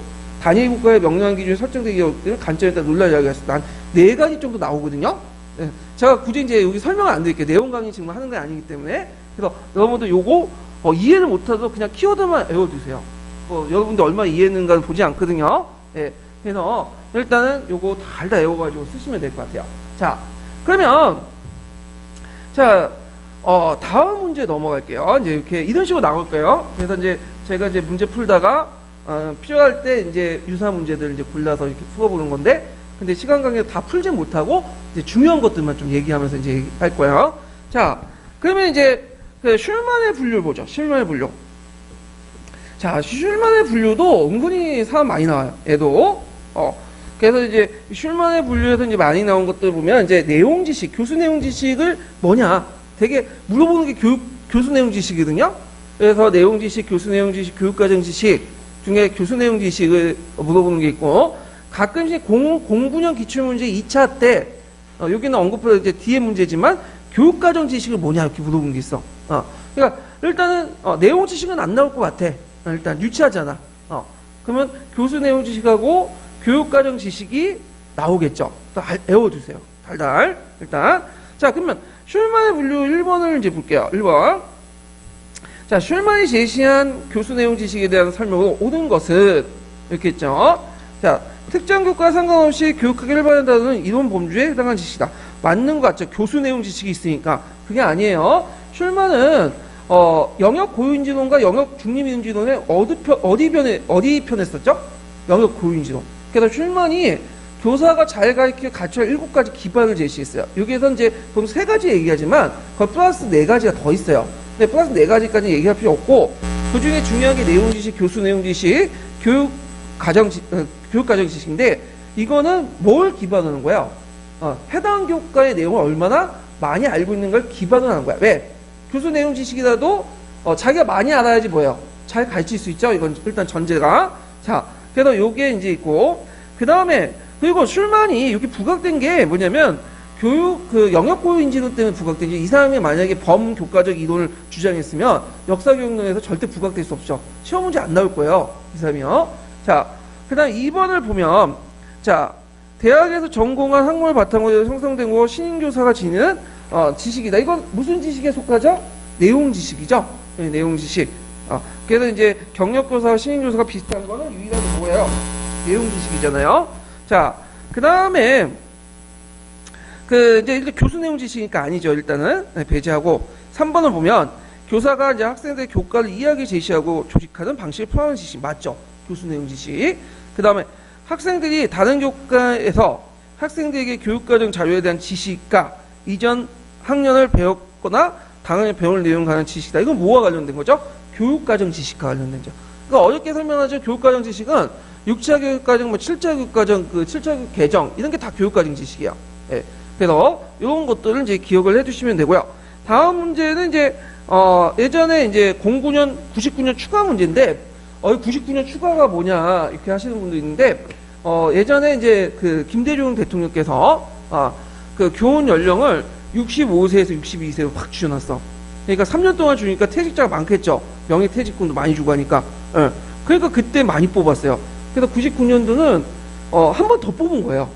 단일 국가의 명령한 기준이 설정되기 어려운 관점에 따라 논란을 이야기할 수 있다. 한 4가지 정도 나오거든요. 예, 제가 굳이 이제 여기 설명을 안 드릴게요. 내용 강의 지금 하는 게 아니기 때문에. 그래서 여러분들 요거 이해를 못해도 그냥 키워드만 외워두세요. 여러분들 얼마나 이해했는가는 보지 않거든요. 예, 그래서 일단은 요거 다 외워가지고 쓰시면 될 것 같아요. 자, 그러면 자, 다음 문제 넘어갈게요. 이제 이렇게 이런 식으로 나올 거예요. 그래서 이제 제가 이제 문제 풀다가 필요할 때 이제 유사 문제들 이제 골라서 이렇게 풀어보는 건데, 근데 시간 관계로 다 풀지 못하고 이제 중요한 것들만 좀 얘기하면서 이제 할 거예요. 자, 그러면 이제 그 슐만의 분류를 보죠. 슐만의 분류. 자, 슐만의 분류도 은근히 사람 많이 나와요. 얘도. 그래서 이제 슐만의 분류에서 이제 많이 나온 것들 보면 이제 내용 지식, 교수 내용 지식을 뭐냐? 되게 물어보는 게 교수 내용 지식이거든요. 그래서 내용 지식, 교수 내용 지식, 교육과정 지식 중에 교수 내용 지식을 물어보는 게 있고, 가끔씩 09년 기출문제 2차 때, 여기는 언급을 이제 뒤에 문제지만, 교육과정 지식을 뭐냐, 이렇게 물어보는 게 있어. 그러니까, 일단은, 내용 지식은 안 나올 것 같아. 일단, 유치하잖아. 그러면 교수 내용 지식하고 교육과정 지식이 나오겠죠. 또 외워두세요. 달달. 일단. 자, 그러면, 슐만의 분류 1번을 이제 볼게요. 1번. 자, 슐만이 제시한 교수 내용 지식에 대한 설명으로 옳은 것은, 이렇게 했죠. 자, 특정 교과와 상관없이 교육하기 일반화한다는 이론 범주에 해당한 지식이다. 맞는 것 같죠? 교수 내용 지식이 있으니까. 그게 아니에요. 슐만은 영역 고유인지론과 영역 중립인지론의 어디 편에 썼죠? 영역 고유인지론. 그래서 슐만이 교사가 잘 가르치고 갖춰야 7가지 기반을 제시했어요. 여기에서 이제 보통 3가지 얘기하지만 그 플러스 4가지가 더 있어요. 근데 플러스 4가지까지 얘기할 필요 없고, 그 중에 중요한 게 내용 지식, 교수 내용 지식, 교육과정 지식인데, 이거는 뭘 기반으로 하는 거야? 해당 교과의 내용을 얼마나 많이 알고 있는 걸 기반으로 하는 거야. 왜? 교수 내용 지식이라도 자기가 많이 알아야지 뭐예요? 잘 가르칠 수 있죠? 이건 일단 전제가. 자, 그래서 요게 이제 있고, 그 다음에, 그리고 슐만이 여기 부각된 게 뭐냐면, 영역 고유 인지론 때문에 부각된 게, 이 사람이 만약에 범교과적 이론을 주장했으면, 역사교육론에서 절대 부각될 수 없죠. 시험 문제 안 나올 거예요. 이 사람이요. 자, 그 다음 2번을 보면, 자, 대학에서 전공한 학문을 바탕으로 형성된 거 신인교사가 지니는 지식이다. 이건 무슨 지식에 속하죠? 내용 지식이죠. 네, 내용 지식. 그래서 이제 경력교사와 신인교사가 비슷한 거는 유일하게 뭐예요? 내용 지식이잖아요. 자, 그 다음에 이제 교수 내용 지식이니까 아니죠. 일단은 네, 배제하고 3번을 보면 교사가 이제 학생들의 교과를 이해하게 제시하고 조직하는 방식을 포함하는 지식 맞죠? 교수 내용 지식. 그 다음에 학생들이 다른 교과에서 학생들에게 교육과정 자료에 대한 지식과 이전 학년을 배웠거나 당연히 배울 내용 관한 지식이다. 이건 뭐와 관련된 거죠? 교육과정 지식과 관련된 거죠. 그러니까 어렵게 설명하죠. 교육과정 지식은 6차 교육과정, 7차 교육과정, 7차 교육 개정 이런 게 다 교육과정 지식이에요. 예. 그래서 이런 것들을 이제 기억을 해두시면 되고요. 다음 문제는 이제 예전에 이제 99년 추가 문제인데 99년 추가가 뭐냐 이렇게 하시는 분도 있는데 예전에 이제 그 김대중 대통령께서 그 교원 연령을 65세에서 62세로 확 줄여놨어. 그러니까 3년 동안 주니까 퇴직자가 많겠죠. 명예퇴직금도 많이 주고 하니까. 예. 그러니까 그때 많이 뽑았어요. 그래서 99년도는 한 번 더 뽑은 거예요.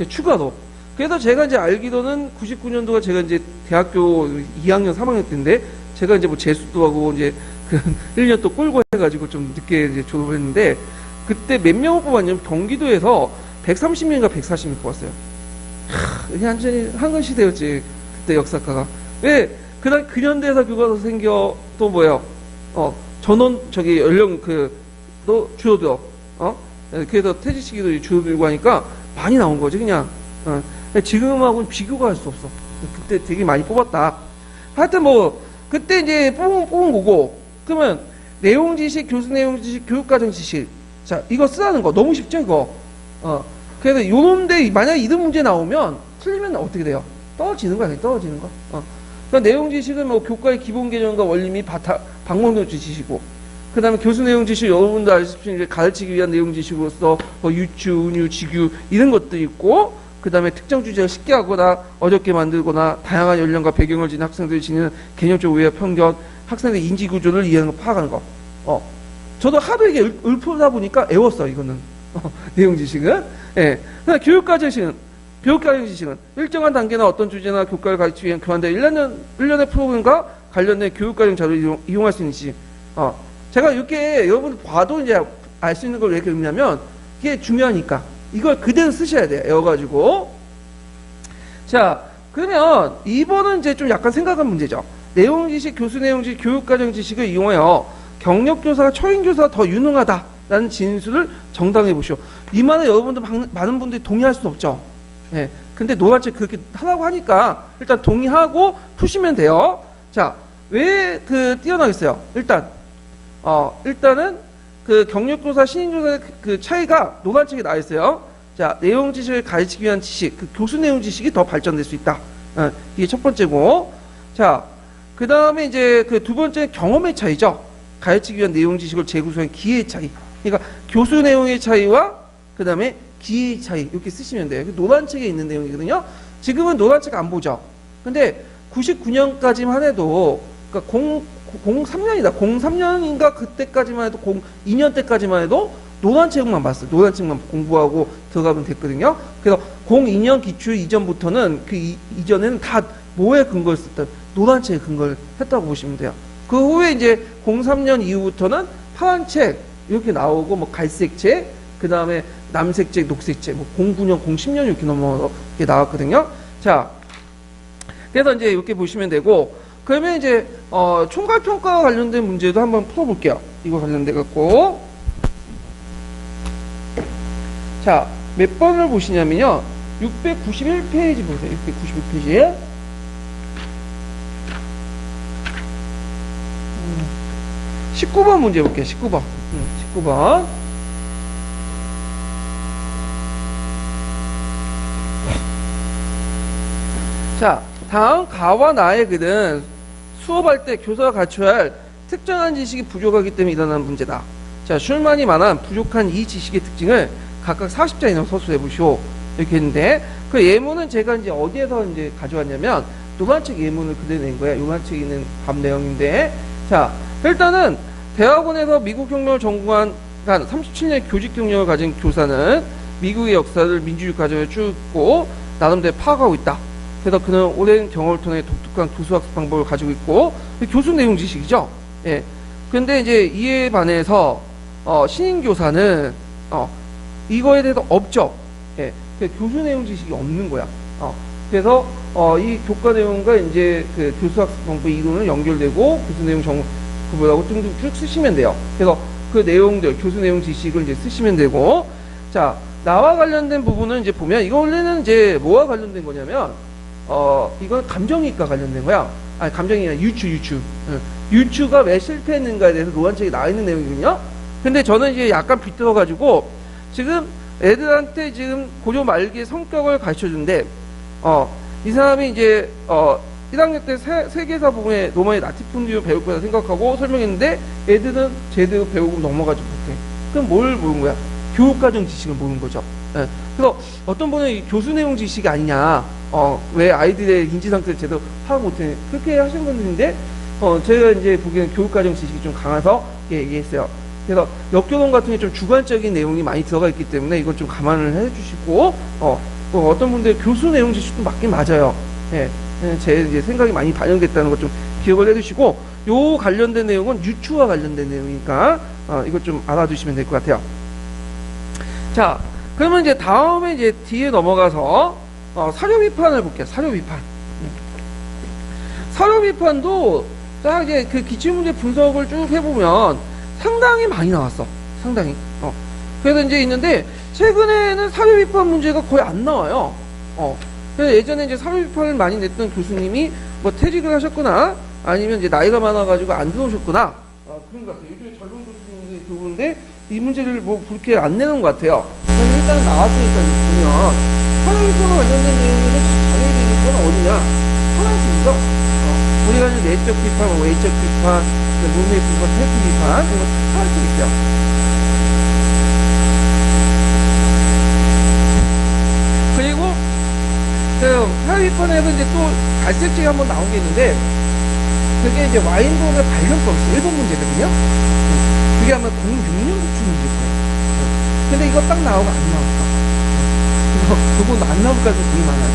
추가로. 그래서 제가 이제 알기로는 99년도가 제가 이제 대학교 2학년, 3학년 때인데 제가 이제 뭐 재수도 하고 이제 그 1년 또 꼴고 해가지고 좀 늦게 이제 졸업을 했는데 그때 몇 명을 뽑았냐면 경기도에서 130명인가 140명 뽑았어요. 이게 완전히 한글 시대였지. 그때 역사가가. 왜? 그다음 근현대사 교과서 생겨 또 뭐예요? 전원 연령 또 줄어들어. 그래서 퇴직 시기도 줄어들고 하니까 많이 나온 거지 그냥. 지금하고는 비교가 할 수 없어. 그때 되게 많이 뽑았다. 하여튼 뭐 그때 이제 뽑은 거고. 그러면 내용 지식, 교수 내용 지식, 교육과정 지식. 자, 이거 쓰라는 거 너무 쉽죠 이거. 그래서 요런데 만약에 이런 문제 나오면 틀리면 어떻게 돼요? 떨어지는 거야. 떨어지는 거. 그러니까 내용 지식은 뭐 교과의 기본 개념과 원리 및 방법론 지식이고, 그 다음에 교수 내용 지식 여러분도 아시다시피 이제 가르치기 위한 내용 지식으로서 뭐 유추, 운유, 직유 이런 것도 있고, 그 다음에 특정 주제를 쉽게 하거나 어렵게 만들거나 다양한 연령과 배경을 지닌 학생들이 지니는 개념적 오해와 편견, 학생들의 인지 구조를 이해하는 거, 파악하는 거. 저도 하도 이게 읊다 보니까 애웠어 이거는. 내용 지식은. 예. 교육과정 지식은 교육과정 지식은 일정한 단계나 어떤 주제나 교과를 가르치기 위한 교환된 1년의 프로그램과 관련된 교육과정 자료를 이용할 수 있는 지식. 제가 이렇게 여러분 봐도 이제 알 수 있는 걸 왜 이렇게 읽냐면 이게 중요하니까 이걸 그대로 쓰셔야 돼요. 외워가지고. 자, 그러면 2번은 이제 좀 약간 생각한 문제죠. 내용 지식, 교수 내용 지식, 교육과정 지식을 이용하여 경력교사가 초임교사가 더 유능하다라는 진술을 정당해 보시오. 이 말에 여러분들 많은 분들이 동의할 수는 없죠. 예. 근데 노란책 그렇게 하라고 하니까 일단 동의하고 푸시면 돼요. 자, 왜 뛰어나겠어요? 일단은 그 경력교사, 신인교사의 그 차이가 노란책에 나와 있어요. 자, 내용 지식을 가르치기 위한 지식, 그 교수 내용 지식이 더 발전될 수 있다. 이게 첫 번째고. 자, 그 다음에 이제 그 두 번째는 경험의 차이죠. 가르치기 위한 내용 지식을 재구성한 기회의 차이. 그러니까 교수 내용의 차이와 그 다음에 기회의 차이 이렇게 쓰시면 돼요. 노란책에 있는 내용이거든요. 지금은 노란책 안 보죠. 근데 99년까지만 해도 그러니까 03년이다. 03년인가 그때까지만 해도 02년 때까지만 해도 노란책만 봤어요. 노란책만 공부하고 들어가면 됐거든요. 그래서 02년 기출 이전부터는 그 이전에는 다 뭐에 근거를 썼다? 노란책에 근거를 했다고 보시면 돼요. 그 후에 이제 03년 이후부터는 파란 책 이렇게 나오고 뭐 갈색 책, 그 다음에 남색 책, 녹색 책, 뭐 09년, 010년 이렇게 이렇게 나왔거든요. 자, 그래서 이제 이렇게 보시면 되고, 그러면 이제 총괄평가와 관련된 문제도 한번 풀어볼게요. 이거 관련돼 갖고. 자, 몇 번을 보시냐면요. 691페이지 보세요. 691페이지. 19번 문제 볼게요. 19번. 19번. 자, 다음 가와 나의 글은 수업할 때 교사가 갖춰야 할 특정한 지식이 부족하기 때문에 일어나는 문제다. 자, 슐만이 말한 부족한 이 지식의 특징을 각각 40자 이상 서술해 보시오. 이렇게 했는데, 그 예문은 제가 이제 어디에서 이제 가져왔냐면, 노란책 예문을 그대로 낸 거야. 노란책에 있는 밥 내용인데, 자, 일단은 대학원에서 미국 경력을 전공한 37년 교직 경력을 가진 교사는 미국의 역사를 민주주의 과정에 쭉 있고 나름대로 파악하고 있다. 그래서 그는 오랜 경험을 통해 독특한 교수학습 방법을 가지고 있고, 교수 내용 지식이죠. 예. 근데 이제 이에 반해서 신인 교사는 이거에 대해서 없죠. 예. 교수 내용 지식이 없는 거야. 그래서 이 교과 내용과 이제 그 교수학습 방법 이론은 연결되고 교수 내용 그보다고 쭉 쓰시면 돼요. 그래서 그 내용들, 교수 내용 지식을 이제 쓰시면 되고, 자, 나와 관련된 부분은 이제 보면, 이거 원래는 이제 뭐와 관련된 거냐면, 이건 감정이익과 관련된 거야. 아니, 감정이 아니라 유추. 유추가 왜 실패했는가에 대해서 노란책에 나와 있는 내용이거든요. 근데 저는 이제 약간 빗들어가지고, 지금 애들한테 지금 고려 말기의 성격을 가르쳐 준데, 이 사람이 이제, 1학년 때 세계사 부분에 로마의 라티푼디오 배울 거다 생각하고 설명했는데 애들은 제대로 배우고 넘어가지 못해. 그럼 뭘 모르는 거야? 교육과정 지식을 모르는 거죠. 예. 그래서 어떤 분은 교수 내용 지식이 아니냐, 왜 아이들의 인지 상태를 제대로 파악 못해. 그렇게 하시는 분들인데, 제가 이제 보기에는 교육과정 지식이 좀 강해서 얘기했어요. 그래서 역교론 같은 게 좀 주관적인 내용이 많이 들어가 있기 때문에 이건 좀 감안을 해 주시고, 어떤 분들 교수 내용 지식도 맞긴 맞아요. 예. 제 이제 생각이 많이 반영됐다는 것 좀 기억을 해두시고, 요 관련된 내용은 유추와 관련된 내용이니까 이것 좀 알아두시면 될 것 같아요. 자, 그러면 이제 다음에 이제 뒤에 넘어가서 사료 비판을 볼게요. 사료 비판. 사료 비판도 딱 이제 그 기출문제 분석을 쭉 해보면 상당히 많이 나왔어. 상당히. 그래서 이제 있는데 최근에는 사료 비판 문제가 거의 안 나와요. 그래서 예전에 이제 사료 비판을 많이 냈던 교수님이 뭐 퇴직을 하셨거나 아니면 이제 나이가 많아가지고 안 들어오셨거나 그런 것 같아요. 요즘에 젊은 교수님들이 들어오는데 이 문제를 뭐 그렇게 안 내는 것 같아요. 일단 나왔으니까 보면 사료 비판과 관련된 내용에는 자료에 있는 건 어디냐? 하나씩이죠. 우리가 이제 내적 비판, 외적 비판, 문맥 비판, 테스트 비판 이거 하나씩 있죠. 사료 비판에서 이제 또 갈색책이 한번 나온 게 있는데, 그게 이제 와인본의 발견법, 일본 문제거든요. 그게 아마 06년 기출 문제일 거예요. 근데 이거 딱 나오고 안 나왔어. 그래서 그건 안 나올 가능성이 되게 많아요.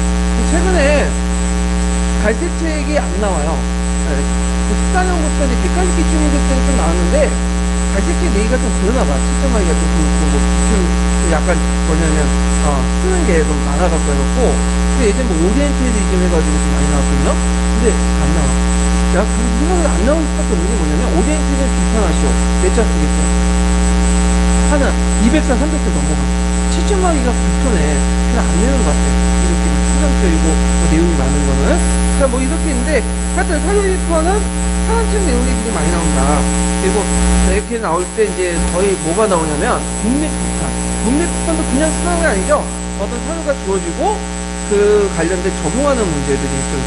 최근에 갈색책이 안 나와요. 네. 14년부터 이제 객관식 기출문제 때는 좀 나왔는데, 갈색책 내기가 좀 그러나 봐. 시점하기가 좀 그렇고, 기출, 약간 뭐냐면, 쓰는 게 좀 많아갖고 해놓고, 근데 예전에 뭐 오리엔테리즘 해가지고 좀 많이 나왔거든요? 근데 안 나와. 야, 그 생각을 안 나올 수밖에 없는 게 뭐냐면, 오리엔테리즘 비판하시오. 몇 자 쓰겠어요? 하나, 200자, 300자 넘어가. 시점하기가 불편해. 그냥 안 되는 것 같아. 이렇게 추상적이고, 내용이 많은 거는. 자, 뭐 이렇게 있는데, 하여튼 사료비판은 파란책 내용이 되게 많이 나온다. 그리고 이렇게 나올 때 이제 거의 뭐가 나오냐면, 문맥 비판. 문맥 비판도 그냥 쓰는 게 아니죠. 어떤 사료가 주어지고, 그 관련된 적용하는 문제들이 좀,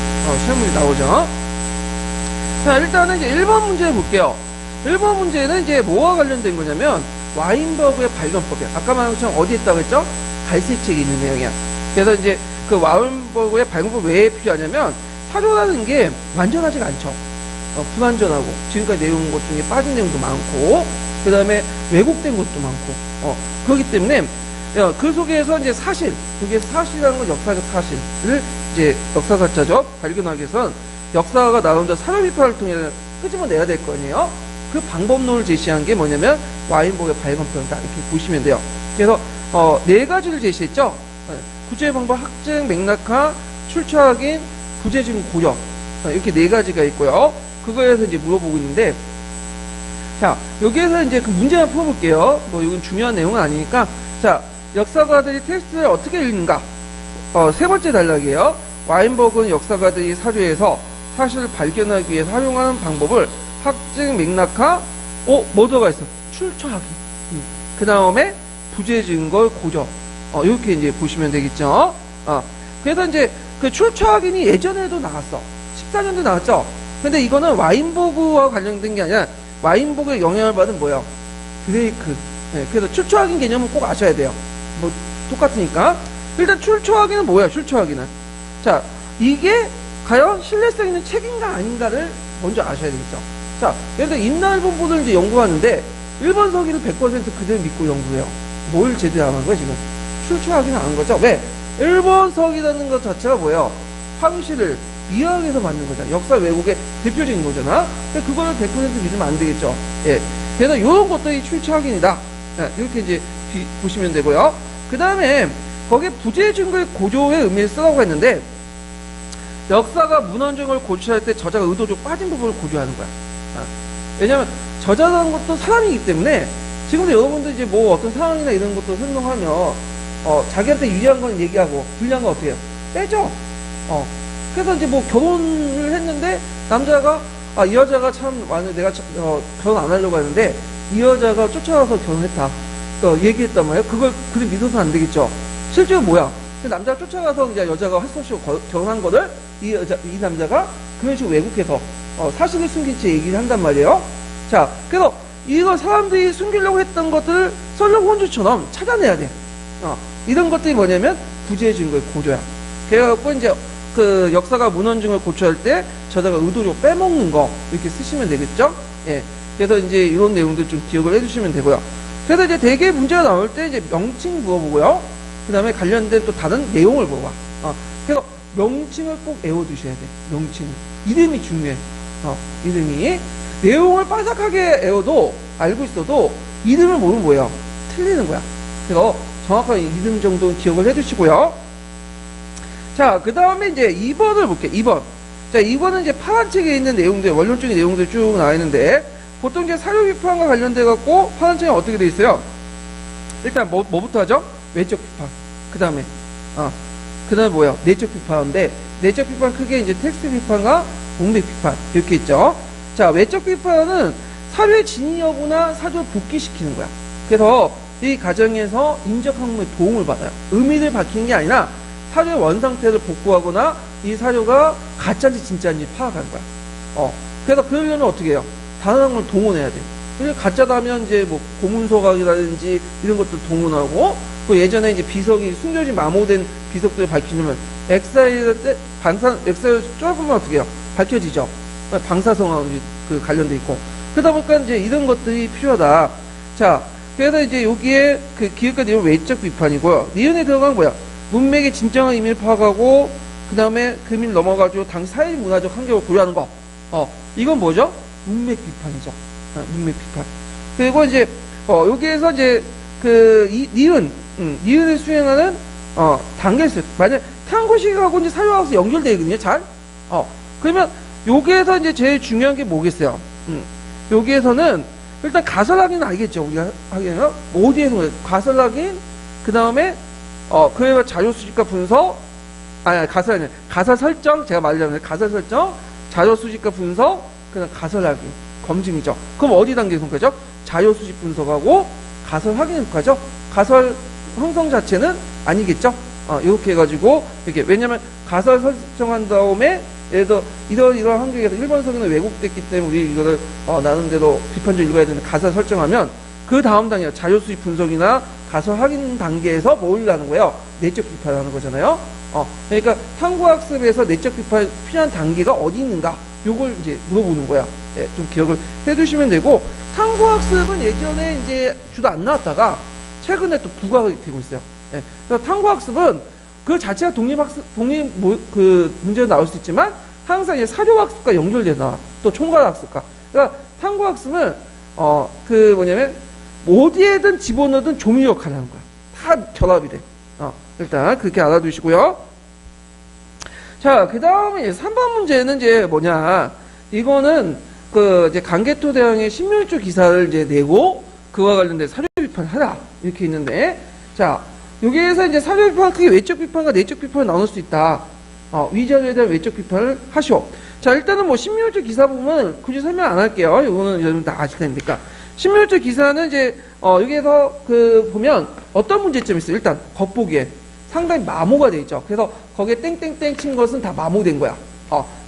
시험문제 나오죠. 자, 일단은 이제 1번 문제 볼게요. 1번 문제는 이제 뭐와 관련된 거냐면, 와인버그의 발견법이야. 아까 말한 것처럼 어디에 있다고 했죠? 갈색책에 있는 내용이야. 그래서 이제 그 와인버그의 발견법 왜 필요하냐면, 사료라는 게 완전하지가 않죠. 불완전하고, 지금까지 내용 것 중에 빠진 내용도 많고, 그 다음에 왜곡된 것도 많고, 그렇기 때문에, 그 속에서 이제 사실, 그게 사실이라는 건 역사적 사실을 이제 역사가짜죠. 발견하기 위해선 역사가 나온다 사료 비판을 통해 끄집어내야 될 거 아니에요? 그 방법론을 제시한 게 뭐냐면, 와인버그의 발견법이다. 이렇게 보시면 돼요. 그래서, 네 가지를 제시했죠. 구제 방법, 학증, 맥락화, 출처 확인, 부재 증거 고려. 이렇게 네 가지가 있고요. 그거에서 이제 물어보고 있는데, 자, 여기에서 이제 그 문제만 풀어볼게요. 뭐, 이건 중요한 내용은 아니니까. 자, 역사가들이 텍스트를 어떻게 읽는가? 세 번째 단락이에요. 와인버그는 역사가들이 사료에서 사실을 발견하기 위해 활용하는 방법을 학증, 맥락화, 뭐 들어가 있어? 출처 확인. 그 다음에 부재 증거 고려. 이렇게 이제 보시면 되겠죠. 그래서 이제 그 출처 확인이 예전에도 나왔어. 14년도 나왔죠. 근데 이거는 와인버그와 관련된 게 아니라 와인버그의 영향을 받은 뭐야? 드레이크. 네, 그래서 출처 확인 개념은 꼭 아셔야 돼요. 뭐 똑같으니까. 일단 출처 확인은 뭐야? 출처 확인은. 자, 이게 과연 신뢰성 있는 책인가 아닌가를 먼저 아셔야 되겠죠. 자, 그래서 인날본부를 이제 연구하는데 1번 서기를 100% 그대로 믿고 연구해요. 뭘 제대로 안 한 거야, 지금? 출처 확인을 안 한 거죠. 왜? 1번 서기라는 것 자체가 뭐예요? 황실을 미학에서 만든 거잖아. 역사 왜곡의 대표적인 거잖아. 근데 그걸 100% 믿으면 안 되겠죠. 예. 그래서 이런 것들이 출처 확인이다. 예, 이렇게 이제 보시면 되고요. 그 다음에 거기에 부재 증거의 고조의 의미를 쓰라고 했는데, 역사가 문헌증을 고조할 때 저자가 의도적으로 빠진 부분을 고조하는 거야. 왜냐면 저자라는 것도 사람이기 때문에 지금도 여러분들 이제 뭐 어떤 상황이나 이런 것도 설명하면 자기한테 유리한 건 얘기하고 불리한 건 어떻게 해요? 빼죠. 그래서 이제 뭐 결혼을 했는데 남자가 이 여자가 참 만약 내가 결혼 안 하려고 하는데 이 여자가 쫓아와서 결혼했다. 얘기했단 말이에요. 그걸 그냥 믿어서 안 되겠죠. 실제로 뭐야? 그 남자가 쫓아가서 이제 여자가 할 수 없이 결혼한 거를 이 남자가 그런 식으로 왜곡해서 사실을 숨긴 채 얘기를 한단 말이에요. 자, 그래서 이거 사람들이 숨기려고 했던 것들을 썰렁 혼주처럼 찾아내야 돼. 이런 것들이 뭐냐면 부재 증거의 고조야. 그래갖고 이제 그 역사가 문헌증을 고초할 때 저자가 의도적으로 빼먹는 거 이렇게 쓰시면 되겠죠. 예. 그래서 이제 이런 내용들 좀 기억을 해주시면 되고요. 그래서 이제 대개 문제가 나올 때 이제 명칭 물어보고요. 그 다음에 관련된 또 다른 내용을 물어봐. 그래서 명칭을 꼭 외워두셔야 돼. 명칭. 이름이 중요해. 이름이. 내용을 빠삭하게 외워도, 알고 있어도, 이름을 모르면 뭐예요? 틀리는 거야. 그래서 정확한 이름 정도는 기억을 해두시고요. 자, 그 다음에 이제 2번을 볼게요. 2번. 자, 2번은 이제 파란 책에 있는 내용들, 원론적인 내용들 쭉 나와 있는데, 보통 이제 사료 비판과 관련돼갖고, 파란 책은 어떻게 돼 있어요? 일단 뭐부터 하죠? 외적 비판. 그 다음에 뭐야? 내적 비판인데, 내적 비판 크게 이제 텍스트 비판과 문맥 비판. 이렇게 있죠. 자, 외적 비판은 사료의 진위 여부나 사료를 복귀시키는 거야. 그래서 이 과정에서 인적 학문의 도움을 받아요. 의미를 밝히는 게 아니라 사료의 원상태를 복구하거나 이 사료가 가짜인지 진짜인지 파악하는 거야. 그래서 그러려면 어떻게 해요? 다른 학문을 동원해야 돼. 그래서 가짜다면 이제 뭐 고문서각이라든지 이런 것들 동원하고, 또 예전에 이제 비석이 숨겨진 마모된 비석들을 밝히려면 엑사이드 때 엑사이드 좁으면 어떻게 해요? 밝혀지죠. 방사성하고 그 관련돼 있고. 그러다 보니까 이제 이런 것들이 필요하다. 자, 그래서 이제 여기에 그 기획과 내용 외적 비판이고요. 니은에 들어간 뭐야? 문맥의 진정한 의미를 파악하고 그 다음에 그 의미를 넘어가지고 당시 사회 문화적 환경을 고려하는 거. 이건 뭐죠? 문맥 비판이죠. 문맥 비판. 그리고 이제 여기에서 이제 니은을 수행하는 단계를 써요. 만약 탐구식하고 이제 사료학습 연결되거든요. 잘. 그러면 여기에서 이제 제일 중요한 게 뭐겠어요? 여기에서는 일단 가설 확인은 알겠죠. 우리가 하기에는 어디에서 가설 확인, 그 다음에 그에 자료 수집과 분석, 가설 설정, 제가 말하자면 가설 설정, 자료 수집과 분석, 그다음 가설 확인, 검증이죠. 그럼 어디 단계에 속하죠? 자료 수집 분석하고 가설 확인에 속하죠. 가설 형성 자체는 아니겠죠. 이렇게 해가지고 이렇게 왜냐면 가설 설정한 다음에 예를 들어 이런 환경에서 일본서기는 왜곡됐기 때문에 우리 이거를 나름대로 비판적으로 읽어야 되는데 가설 설정하면 그 다음 단계 자료 수집 분석이나 가설 확인 단계에서 뭘 하는 거예요? 내적 비판을 하는 거잖아요. 그러니까 탐구학습에서 내적 비판이 필요한 단계가 어디 있는가? 요걸 이제 물어보는 거야. 좀 기억을 해두시면 되고 탐구학습은 예전에 이제 주로 안 나왔다가 최근에 또 부각이 되고 있어요. 그래서 탐구학습은 그 자체가 그 문제가 나올 수 있지만 항상 이제 사료학습과 연결돼 나와. 또 총괄학습과. 그러니까 탐구학습은 어디에든 집어넣든 조미 역할을 하는 거야. 다 결합이 돼. 일단 그렇게 알아두시고요. 자, 그 다음에 3번 문제는 이제 뭐냐. 이거는 이제 강개토 대왕의 신묘일조 기사를 이제 내고 그와 관련된 사료 비판을 하라. 이렇게 있는데. 자, 여기에서 이제 사료 비판, 그게 외적 비판과 내적 비판을 나눌 수 있다. 위자료에 대한 외적 비판을 하시오. 자, 일단은 뭐 신묘일조 기사 부분은 굳이 설명 안 할게요. 이거는 여러분 다 아실 테니까. 신묘일조 기사는 이제, 여기에서 보면 어떤 문제점이 있어요. 일단, 겉보기에 상당히 마모가 돼 있죠. 그래서 거기에 땡땡땡 친 것은 다 마모된 거야.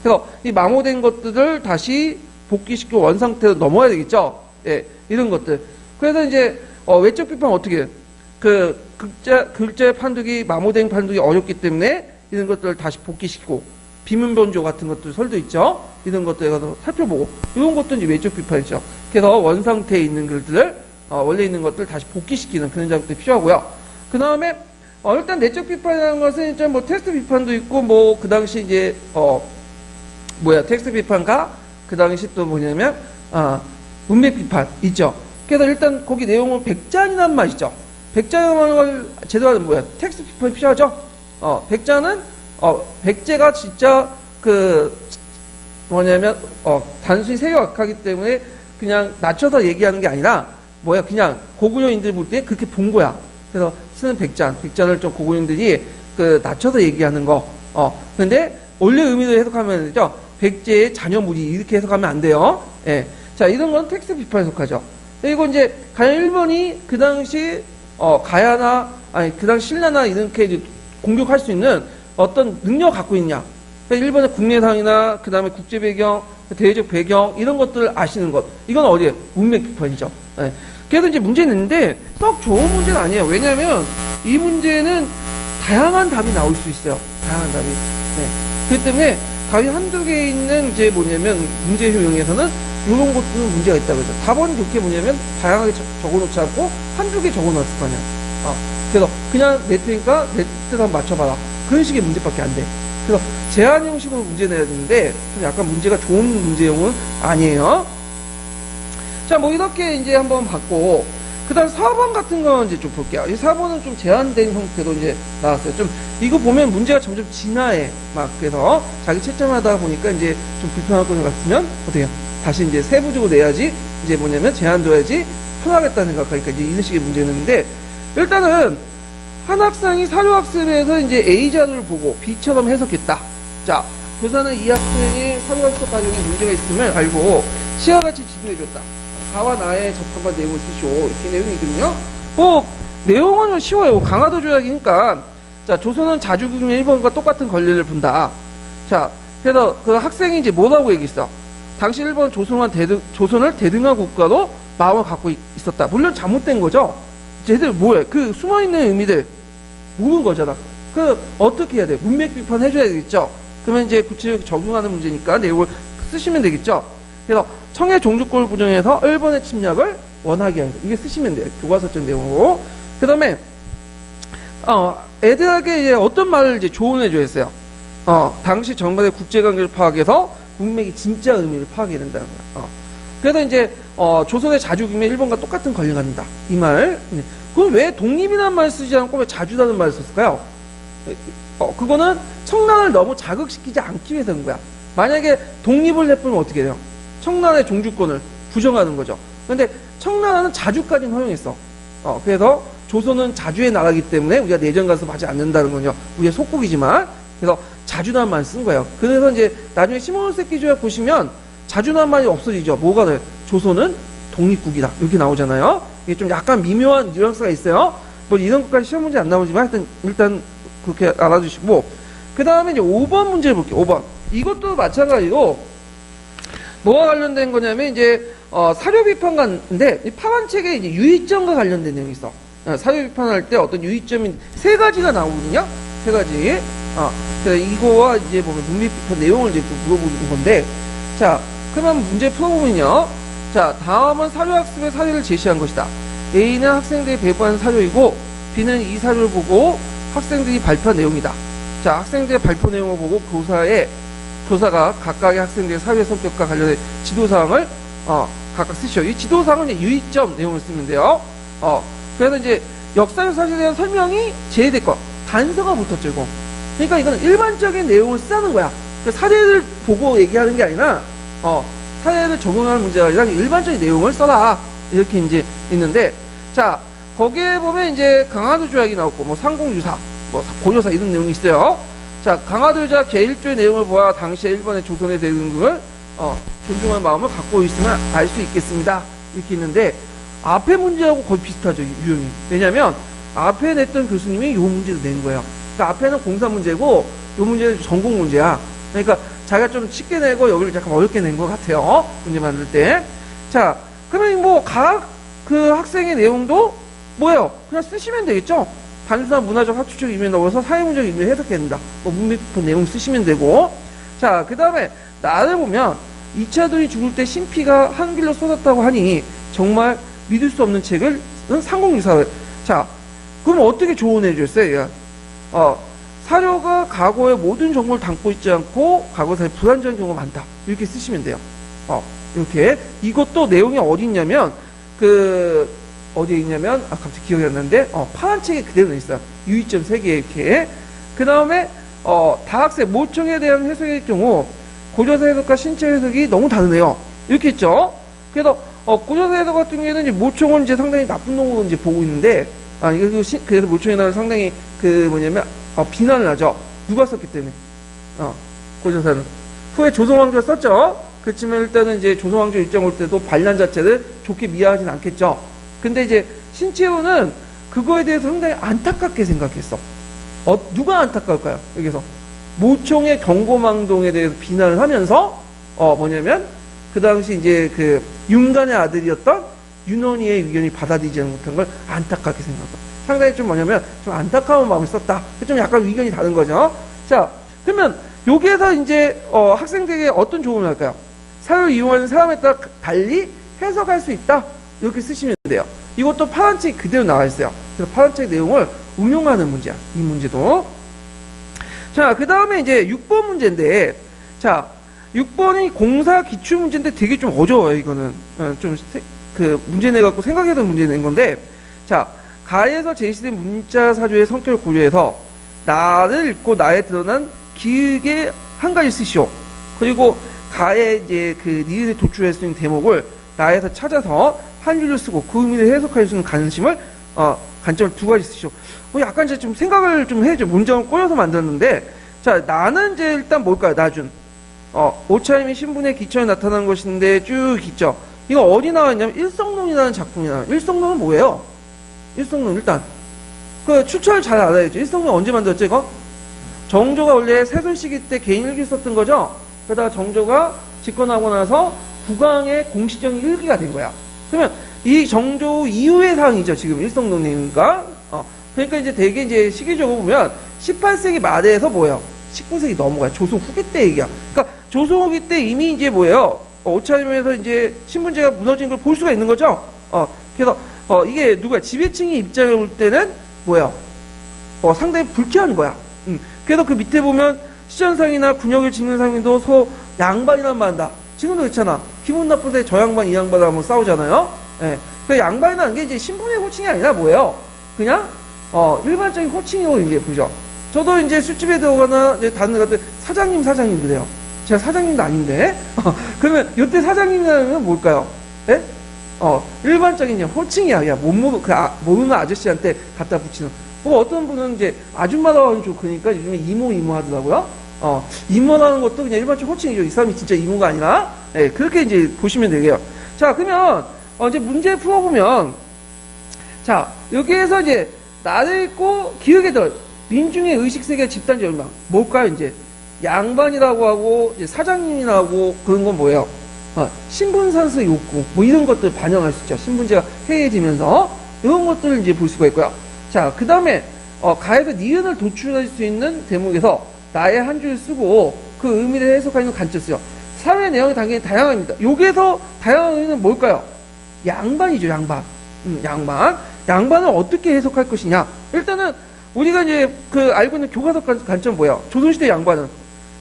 그래서 이 마모된 것들을 다시 복귀시키고 원상태로 넘어야 되겠죠. 예, 이런 것들. 그래서 이제, 외적 비판 어떻게, 글자 판독이, 마모된 판독이 어렵기 때문에 이런 것들을 다시 복귀시키고, 비문변조 같은 것들 설도 있죠. 이런 것들에 가서 살펴보고, 이런 것도 이제 외적 비판이죠. 그래서 원상태에 있는 글들을, 원래 있는 것들을 다시 복귀시키는 그런 작업들이 필요하고요. 그 다음에, 일단 내적 비판이라는 것은 이제 뭐 텍스트 비판도 있고, 뭐 그 당시 이제, 텍스트 비판과 그 당시 또 뭐냐면, 문맥 비판 있죠. 그래서 일단 거기 내용은 백잔이라는 맛이죠. 백자라는 걸 제대로 하는 텍스트 비판이 필요하죠. 백자는 백제가 진짜 단순히 세계학하기 때문에 그냥 낮춰서 얘기하는 게 아니라 그냥 고구려인들 볼 때 그렇게 본 거야. 그래서 쓰는 백잔을 좀 고구려인들이 낮춰서 얘기하는 거. 근데 원래 의미로 해석하면 되죠. 백제의 자녀무리 이렇게 해석하면 안 돼요. 예. 자, 이런 건 텍스트 비판에 속하죠. 그리고 이제 과연 일본이 그 당시 그 당시 신라나 이렇게 공격할 수 있는 어떤 능력을 갖고 있냐. 그러니까 일본의 국내상이나 그 다음에 국제 배경, 대외적 배경 이런 것들을 아시는 것. 이건 어디에? 문맥 비판이죠. 예. 그래서 이제 문제는 있는데 썩 좋은 문제는 아니에요. 왜냐하면 이 문제는 다양한 답이 나올 수 있어요. 다양한 답이. 네. 그렇기 때문에 답이 한두 개 있는 이제 문제 효용에서는 이런 것들은 문제가 있다고 해서 답은 그렇게 다양하게 적어놓지 않고 한두 개 적어놨을 거 아니야. 그래서 그냥 내 테니까 내 뜻 한번 맞춰봐라. 그런 식의 문제밖에 안 돼. 그래서 제한 형식으로 문제 내야 되는데 좀 약간 문제가 좋은 문제용은 아니에요. 자, 이렇게 이제 한번 봤고, 그 다음 4번 같은 건 이제 좀 볼게요. 이 4번은 좀 제한된 형태로 이제 나왔어요. 좀, 이거 보면 문제가 점점 진화해. 그래서 자기 채점하다 보니까 이제 좀 불편할 것 같으면, 어떻게 해요? 다시 이제 세부적으로 내야지, 이제 제한 둬야지 편하겠다는 생각하니까 이제 이런 식의 문제였는데, 일단은, 한 학생이 사료학습에서 이제 A자료를 보고 B처럼 해석했다. 자, 교사는 이 학생의 사료학습 과정에 문제가 있음을 알고 시와 같이 지도해줬다. 가와 나의 적합한 내용을 쓰시오. 이렇게 내용이거든요. 내용은 좀 쉬워요. 강화도 조약이니까. 자, 조선은 자주국민 일본과 똑같은 권리를 분다. 자, 그래서 그 학생이 이제 뭐라고 얘기했어? 당시 일본 조선을 대등한 국가로 마음을 갖고 있었다. 물론 잘못된 거죠. 쟤들 뭐야? 그 숨어있는 의미들 모르는 거잖아. 어떻게 해야 돼? 문맥 비판 해줘야 되겠죠? 그러면 이제 구체적으로 적용하는 문제니까 내용을 쓰시면 되겠죠? 그래서 청해 종주권을 부정해서 일본의 침략을 원하게 하는 거. 이게 쓰시면 돼요. 교과서적 내용으로. 그 다음에 애들에게 이제 어떤 말을 이제 조언해줘야 했어요. 당시 정반의 국제관계를 파악해서 문맥이 진짜 의미를 파악해야 된다는 거야. 그래서 이제, 조선의 자주국면 일본과 똑같은 권리가 갖는다. 이 말. 그럼 왜 독립이라는 말을 쓰지 않고 왜 자주라는 말을 썼을까요? 그거는 청나라를 너무 자극시키지 않기 위해서인 거야. 만약에 독립을 내뿜으면 어떻게 돼요? 청나라의 종주권을 부정하는 거죠. 근데 청나라는 자주까지는 허용했어. 그래서 조선은 자주의 나라이기 때문에 우리가 내전 가서 하지 않는다는 건요. 우리의 속국이지만. 그래서 자주란 말을 쓴 거예요. 그래서 이제 나중에 시모노세키 조약 보시면 자주란 말이 없어지죠. 뭐가 돼요? 조선은 독립국이다. 이렇게 나오잖아요. 이게 좀 약간 미묘한 뉘앙스가 있어요. 뭐 이런 것까지 시험 문제 안 나오지만 하여튼 일단 그렇게 알아주시고 그 다음에 이제 5번 문제를 볼게요. 5번. 이것도 마찬가지로 뭐가 관련된 거냐면 이제 사료 비판가인데 파란 책에 이제 유의점과 관련된 내용이 있어. 사료 비판할 때 어떤 유의점이 세 가지가 나오거든요. 세 가지. 그래서 이거와 이제 보면 문맥 비판 내용을 이제 물어보는 건데, 자, 그러면 문제 풀어보면요. 자, 다음은 사료학습의 사례를 제시한 것이다. A는 학생들이 배부한 사료이고, B는 이 사료를 보고 학생들이 발표한 내용이다. 자, 학생들의 발표 내용을 보고 교사가 각각의 학생들의 사회 성격과 관련된 지도사항을 각각 쓰시오. 이 지도사항은 이제 유의점 내용을 쓰면 돼요. 그래서 이제 역사적 사실에 대한 설명이 제외될 것. 단서가 붙었죠, 이거. 그러니까 이건 일반적인 내용을 쓰는 거야. 그러니까 사례를 보고 얘기하는 게 아니라, 사례를 적용하는 문제가 아니라 일반적인 내용을 써라. 이렇게 이제 있는데, 자, 거기에 보면 이제 강화도 조약이 나왔고, 뭐 상공유사, 뭐 고려사 이런 내용이 있어요. 자, 강화도 조약 제1조의 내용을 보아 당시에 일본의 조선의 대응을, 존중하는 마음을 갖고 있으면 알 수 있겠습니다. 이렇게 있는데, 앞에 문제하고 거의 비슷하죠, 유형이. 왜냐면, 앞에 냈던 교수님이 요 문제를 낸 거예요. 그러니까 앞에는 공사 문제고, 요 문제는 전공 문제야. 그러니까 자기가 좀 쉽게 내고 여기를 약간 어렵게 낸 것 같아요. 문제 만들 때. 자, 그러면 뭐 각 그 학생의 내용도 뭐예요? 그냥 쓰시면 되겠죠? 단순한 문화적 학술적 의미에 넣어서 사회문적 의미를 해석해야 된다. 뭐 문맥부터 내용 쓰시면 되고. 자, 그 다음에 나를 보면 2차 대전이 죽을 때 신피가 한 길로 쏟았다고 하니 정말 믿을 수 없는 책을 상공유사를. 자, 그럼 어떻게 조언해 줬어요? 사료가 과거의 모든 정보를 담고 있지 않고 과거사에 불완전한 경우가 많다. 이렇게 쓰시면 돼요. 이렇게. 이것도 내용이 어디 있냐면, 어디에 있냐면, 갑자기 기억이 안 나는데, 파란 책에 그대로 있어요. 유의점 3개 이렇게. 그 다음에, 다학생 모총에 대한 해석의 경우, 고려사 해석과 신체 해석이 너무 다르네요. 이렇게 있죠? 그래서, 고려사 해석 같은 경우에는 이제 모총은 이제 상당히 나쁜 놈으로 이제 보고 있는데, 그래서 모총의 나라를 상당히 비난을 하죠. 누가 썼기 때문에. 고려사는. 후에 조선왕조가 썼죠? 그렇지만 일단은 이제 조선왕조 입장 올 때도 반란 자체를 좋게 미화하진 않겠죠. 근데 이제 신채호는 그거에 대해서 상당히 안타깝게 생각했어. 누가 안타까울까요? 여기서. 모총의 경고망동에 대해서 비난을 하면서, 그 당시 이제 윤간의 아들이었던 윤원이의 의견이 받아들이지 못한 걸 안타깝게 생각합니다. 상당히 좀 좀 안타까운 마음을 썼다. 좀 약간 의견이 다른 거죠. 자, 그러면 여기에서 이제 학생들에게 어떤 조언을 할까요? 사료를 이용하는 사람에 따라 달리 해석할 수 있다. 이렇게 쓰시면 돼요. 이것도 파란 책 그대로 나와 있어요. 그래서 파란 책 내용을 응용하는 문제야. 이 문제도. 자, 그 다음에 이제 6번 문제인데, 자, 6번이 공사 기출 문제인데 되게 좀 어려워요. 이거는 문제 내갖고 생각해둔 문제 낸 건데, 자, 가에서 제시된 문자 사조의 성격을 고려해서 나를 읽고 나에 드러난 기획의 한 가지 쓰시오. 그리고 가에 이제 니들이 도출할 수 있는 대목을 나에서 찾아서 한 줄로 쓰고 그 의미를 해석할 수 있는 관점을 2가지 쓰시오. 약간 이제 좀 생각을 좀 해야죠. 문장을 꼬여서 만들었는데, 자, 나는 이제 일단 뭘까요? 나준. 오차임이 신분의 기초에 나타난 것인데 쭉 있죠. 이거 어디 나와있냐면 일성론이라는 작품이 나와요. 일성론은 뭐예요? 일성론 일단 추천을 잘 알아야죠. 일성론 언제 만들었죠 이거? 정조가 원래 세손 시기 때 개인 일기 썼던 거죠. 그러다가 정조가 집권하고 나서 국왕의 공식적인 일기가 된 거야. 그러면 이 정조 이후의 사항이죠. 지금 일성론이니까. 그러니까 이제 되게 이제 시기적으로 보면 18세기 말에서 뭐예요? 19세기 넘어가요. 조선 후기 때 얘기야. 그러니까 조선 후기 때 이미 이제 뭐예요? 오차임에서 이제 신분제가 무너진 걸 볼 수가 있는 거죠. 그래서 이게 누가 지배층의 입장에 볼 때는 뭐예요? 상당히 불쾌한 거야. 그래서 그 밑에 보면 시전상이나 군역을 짓는 상인도 소 양반이란 말 한다. 지금도 그렇잖아. 기분 나쁠 때 저 양반 이 양반 하면 싸우잖아요. 예. 그 양반이라는 게 이제 신분의 호칭이 아니라 뭐예요? 그냥 일반적인 호칭으로 이제 보죠. 저도 이제 술집에 들어가나 이제 다른 데 갈 때 사장님 그래요. 제가 사장님도 아닌데. 그러면 이때 사장님이라는 뭘까요? 예? 일반적인 그냥 호칭이야. 그냥 모르는 아저씨한테 갖다 붙이는. 어떤 분은 이제 아줌마라고 하면 좋으니까 요즘에 이모 하더라고요. 이모라는 것도 그냥 일반적 호칭이죠. 이 사람이 진짜 이모가 아니라. 예, 그렇게 이제 보시면 되게요. 자, 그러면 이제 문제 풀어보면, 자, 여기에서 이제 나를 읽고 기억에 들 민중의 의식세계 집단지 얼마 뭘까요? 이제 양반이라고 하고 이제 사장님이라고 그런 건 뭐예요? 신분상승 욕구 뭐 이런 것들 반영할 수 있죠. 신분제가 해해지면서 이런 것들을 이제 볼 수가 있고요. 자, 그 다음에 가에서 니은을 도출할 수 있는 대목에서 나의 한 줄 쓰고 그 의미를 해석하는 간절 쓰요. 사회 내용이 당연히 다양합니다. 여기에서 다양한 의미는 뭘까요? 양반이죠, 양반. 양반을 어떻게 해석할 것이냐? 일단은 우리가 이제 알고 있는 교과서 관점 뭐예요? 조선시대 양반은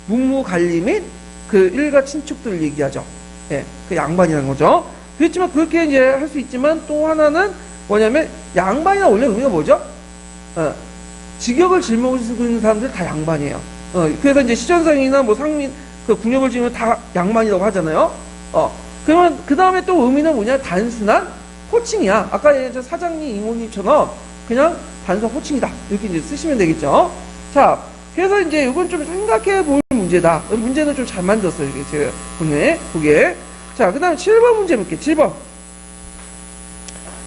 문무관리 및 그 일가 친척들을 얘기하죠. 예, 그 양반이라는 거죠. 그렇지만 그렇게 이제 할 수 있지만 또 하나는 뭐냐면 양반이나 원래 의미가 뭐죠? 직역을 짊어지는 사람들 다 양반이에요. 그래서 이제 시전상이나 뭐 상민 그 군역을 지으면 다 양반이라고 하잖아요. 그러면 그 다음에 또 의미는 뭐냐? 단순한 호칭이야. 아까 얘기했던 사장님, 이모님처럼 그냥 단순한 호칭이다. 이렇게 이제 쓰시면 되겠죠. 자, 그래서 이제 이건 좀 생각해 볼 문제다. 문제는 좀 잘 만들었어요. 이게 제가 보기에. 자, 그 다음에 7번 문제 볼게요. 7번.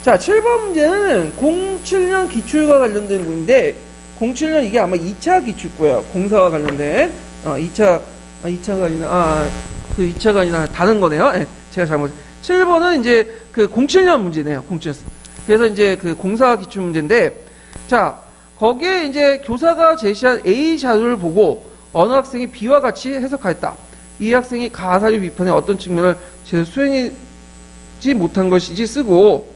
자, 7번 문제는 07년 기출과 관련된 문제인데, 07년 이게 아마 2차 기출거예요. 공사와 관련된. 2차가 아니라 다른 거네요. 네, 제가 잘못. 7번은 이제 07년 문제네요. 07년. 그래서 이제 공사 기출 문제인데, 자, 거기에 이제 교사가 제시한 A 자료를 보고 어느 학생이 B와 같이 해석하였다. 이 학생이 가사류 비판의 어떤 측면을 제대로 수행하지 못한 것이지 쓰고,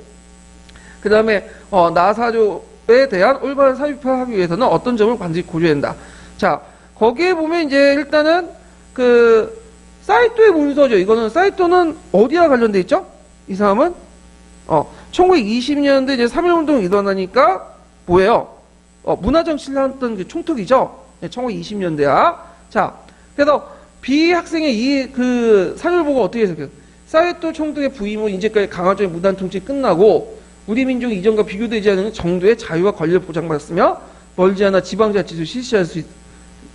그 다음에 나사료에 대한 올바른 사유 비판을 하기 위해서는 어떤 점을 반드시 고려해야 된다. 자, 거기에 보면 이제 일단은 사이토의 문서죠. 이거는 사이토는 어디와 관련돼 있죠? 이 사람은 1920년대 이제 3.1운동이 일어나니까 뭐예요? 문화정치를 했던 그 총특이죠. 네, 1920년대야. 자, 그래서 B 학생의 사료를 보고 어떻게 해석해요? 사이토 총특의 부임은 이제까지 강화적인 무단 통치 끝나고 우리 민족이 이전과 비교되지 않은 정도의 자유와 권리를 보장받았으며 멀지 않아 지방자치도 실시할 수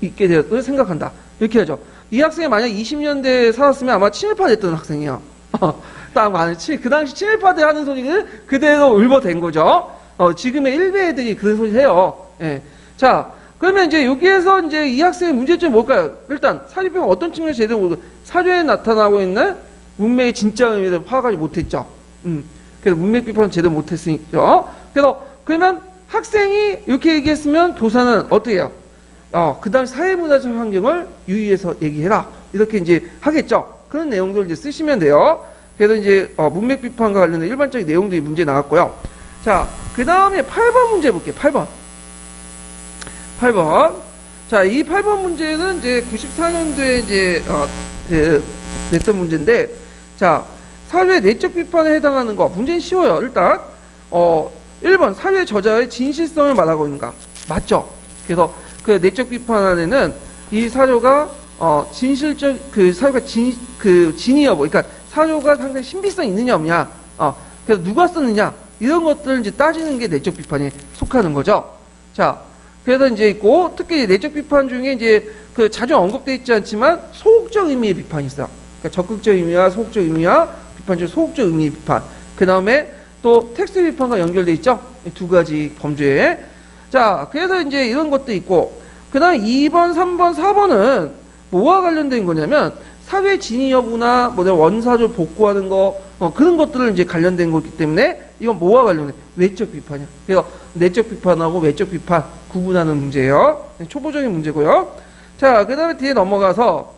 있게 되었다고 생각한다. 이렇게 하죠. 이 학생이 만약 20년대에 살았으면 아마 친일파 됐던 학생이에요. 그 당시 친일파 대 하는 소리는 그대로 울버된 거죠. 지금의 일베 애들이 그런 소리 해요. 예. 자, 그러면 이제 여기에서 이제 이 학생의 문제점이 뭘까요? 일단, 사립병은 어떤 측면에서 제대로 모르고 사료에 나타나고 있는 문맥의 진짜 의미를 파악하지 못했죠. 그래서 문맥 비판은 제대로 못했으니까. 그래서, 그러면 학생이 이렇게 얘기했으면 교사는 어떻게 해요? 그 다음 사회문화적 환경을 유의해서 얘기해라. 이렇게 이제 하겠죠. 그런 내용들을 이제 쓰시면 돼요. 그래서 이제, 문맥 비판과 관련된 일반적인 내용들이 문제 나왔고요. 자, 그 다음에 8번 문제 볼게요. 8번. 자, 이 8번 문제는 이제 94년도에 이제, 냈던 문제인데, 자, 사회의 내적 비판에 해당하는 거. 문제는 쉬워요. 일단, 1번, 사회 저자의 진실성을 말하고 있는가. 맞죠? 그래서 그 내적 비판 안에는 이 사료가, 진실적, 사료가 진위 여부. 그러니까 사료가 상당히 신비성이 있느냐 없냐. 그래서 누가 썼느냐. 이런 것들을 이제 따지는 게 내적 비판에 속하는 거죠. 자, 그래서 이제 있고, 특히 내적 비판 중에 이제 자주 언급되어 있지 않지만 소극적 의미의 비판이 있어요. 그러니까 적극적 의미와 소극적 의미와 비판 중 소극적 의미의 비판. 그 다음에 또 텍스트 비판과 연결되어 있죠. 두 가지 범죄에. 자, 그래서 이제 이런 것도 있고, 그 다음에 2번, 3번, 4번은 뭐와 관련된 거냐면, 사회 진위 여부나 뭐 원사조 복구하는 거 그런 것들을 이제 관련된 거기 때문에 이건 뭐와 관련돼? 외적 비판이야. 그래서 내적 비판하고 외적 비판 구분하는 문제예요. 초보적인 문제고요. 자, 그 다음에 뒤에 넘어가서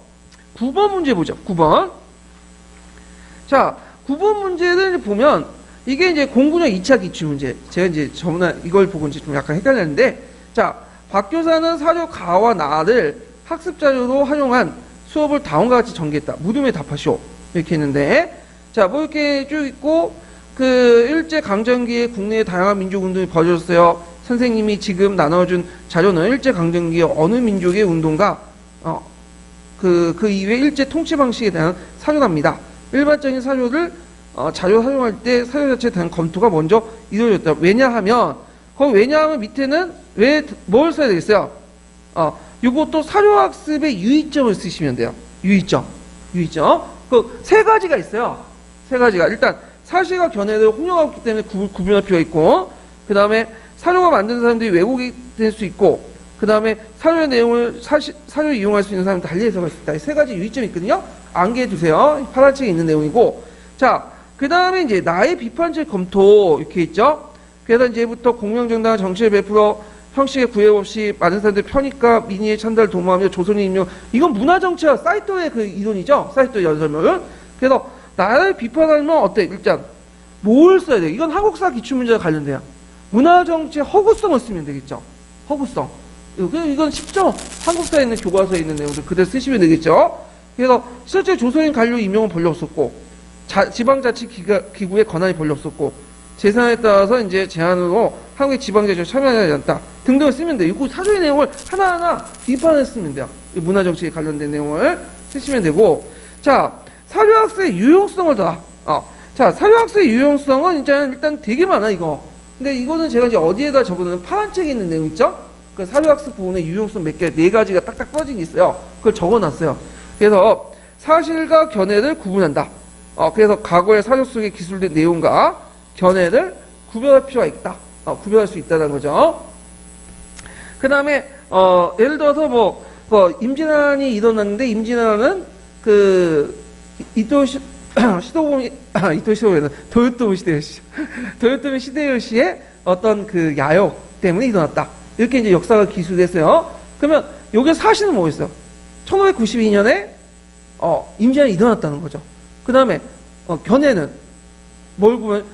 9번 문제 보죠. 9번. 자, 9번 문제를 보면 이게 이제 09년 2차 기출 문제. 제가 이제 저번에 이걸 보고 이제 좀 약간 헷갈렸는데, 자, 박 교사는 사료 가와 나를 학습 자료로 활용한 수업을 다음과 같이 전개했다. 묻음에 답하시오. 이렇게 했는데, 자, 뭐 이렇게 쭉 있고, 그 일제 강점기에 국내의 다양한 민족 운동이 벌어졌어요. 선생님이 지금 나눠준 자료는 일제 강점기에 어느 민족의 운동가, 그 이후에 일제 통치 방식에 대한 사료랍니다. 일반적인 사료를 자료 활용할 때 사료 자체에 대한 검토가 먼저 이루어졌다. 왜냐하면 밑에는 뭘 써야 되겠어요? 요것도 사료학습의 유의점을 쓰시면 돼요. 유의점. 그 세 가지가 있어요. 세 가지가. 일단, 사실과 견해를 혼용하기 때문에 구분할 필요가 있고, 그 다음에 사료가 만든 사람들이 왜곡이 될 수 있고, 그 다음에 사료의 내용을 사료를 이용할 수 있는 사람은 달리 해석할 수 있다. 이 세 가지 유의점이 있거든요. 암기해 두세요. 파란 책에 있는 내용이고. 자, 그 다음에 이제 나의 비판적 검토, 이렇게 있죠. 그래서 이제부터 공명정당한 정치를 베풀어 형식의 구애 없이 많은 사람들이 편익과 민의의 찬달을 도모하며 조선의 임명, 이건 문화정치와 사이토의 그 이론이죠. 사이토의 연설문. 그래서 나를 비판하면 어때? 일단 뭘 써야 돼? 이건 한국사 기출문제와 관련돼요. 문화정치의 허구성을 쓰면 되겠죠. 허구성. 이건 쉽죠. 한국사에 있는 교과서에 있는 내용들 그대로 쓰시면 되겠죠. 그래서 실제 조선인 관료 임명은 별로 없었고, 지방자치기구의 권한이 별로 없었고, 재산에 따라서 이제 제한으로 한국의 지방자치에 참여하지 않다 등등을 쓰면 돼요. 이거 사조의 내용을 하나하나 비판을 쓰면 돼요. 문화정치에 관련된 내용을 쓰시면 되고, 자, 사료학습의 유용성을 더. 자, 사료학습의 유용성은 이제 일단 되게 많아, 이거. 근데 이거는 제가 이제 어디에다 적어놓은 파란 책에 있는 내용 있죠? 그 사료학습 부분의 유용성 몇 개, 네 가지가 딱딱 떨어진 게 있어요. 그걸 적어놨어요. 그래서 사실과 견해를 구분한다. 그래서 과거의 사료 속에 기술된 내용과 견해를 구별할 필요가 있다. 구별할 수 있다는 거죠. 그 다음에, 예를 들어서 임진왜란이 일어났는데, 임진왜란은 도요토미 시대요시의 어떤 그 야욕 때문에 일어났다. 이렇게 이제 역사가 기술됐어요. 그러면 요게 사실은 뭐였어요? 1592년에 임진왜란이 일어났다는 거죠. 그 다음에 견해는 뭘 보면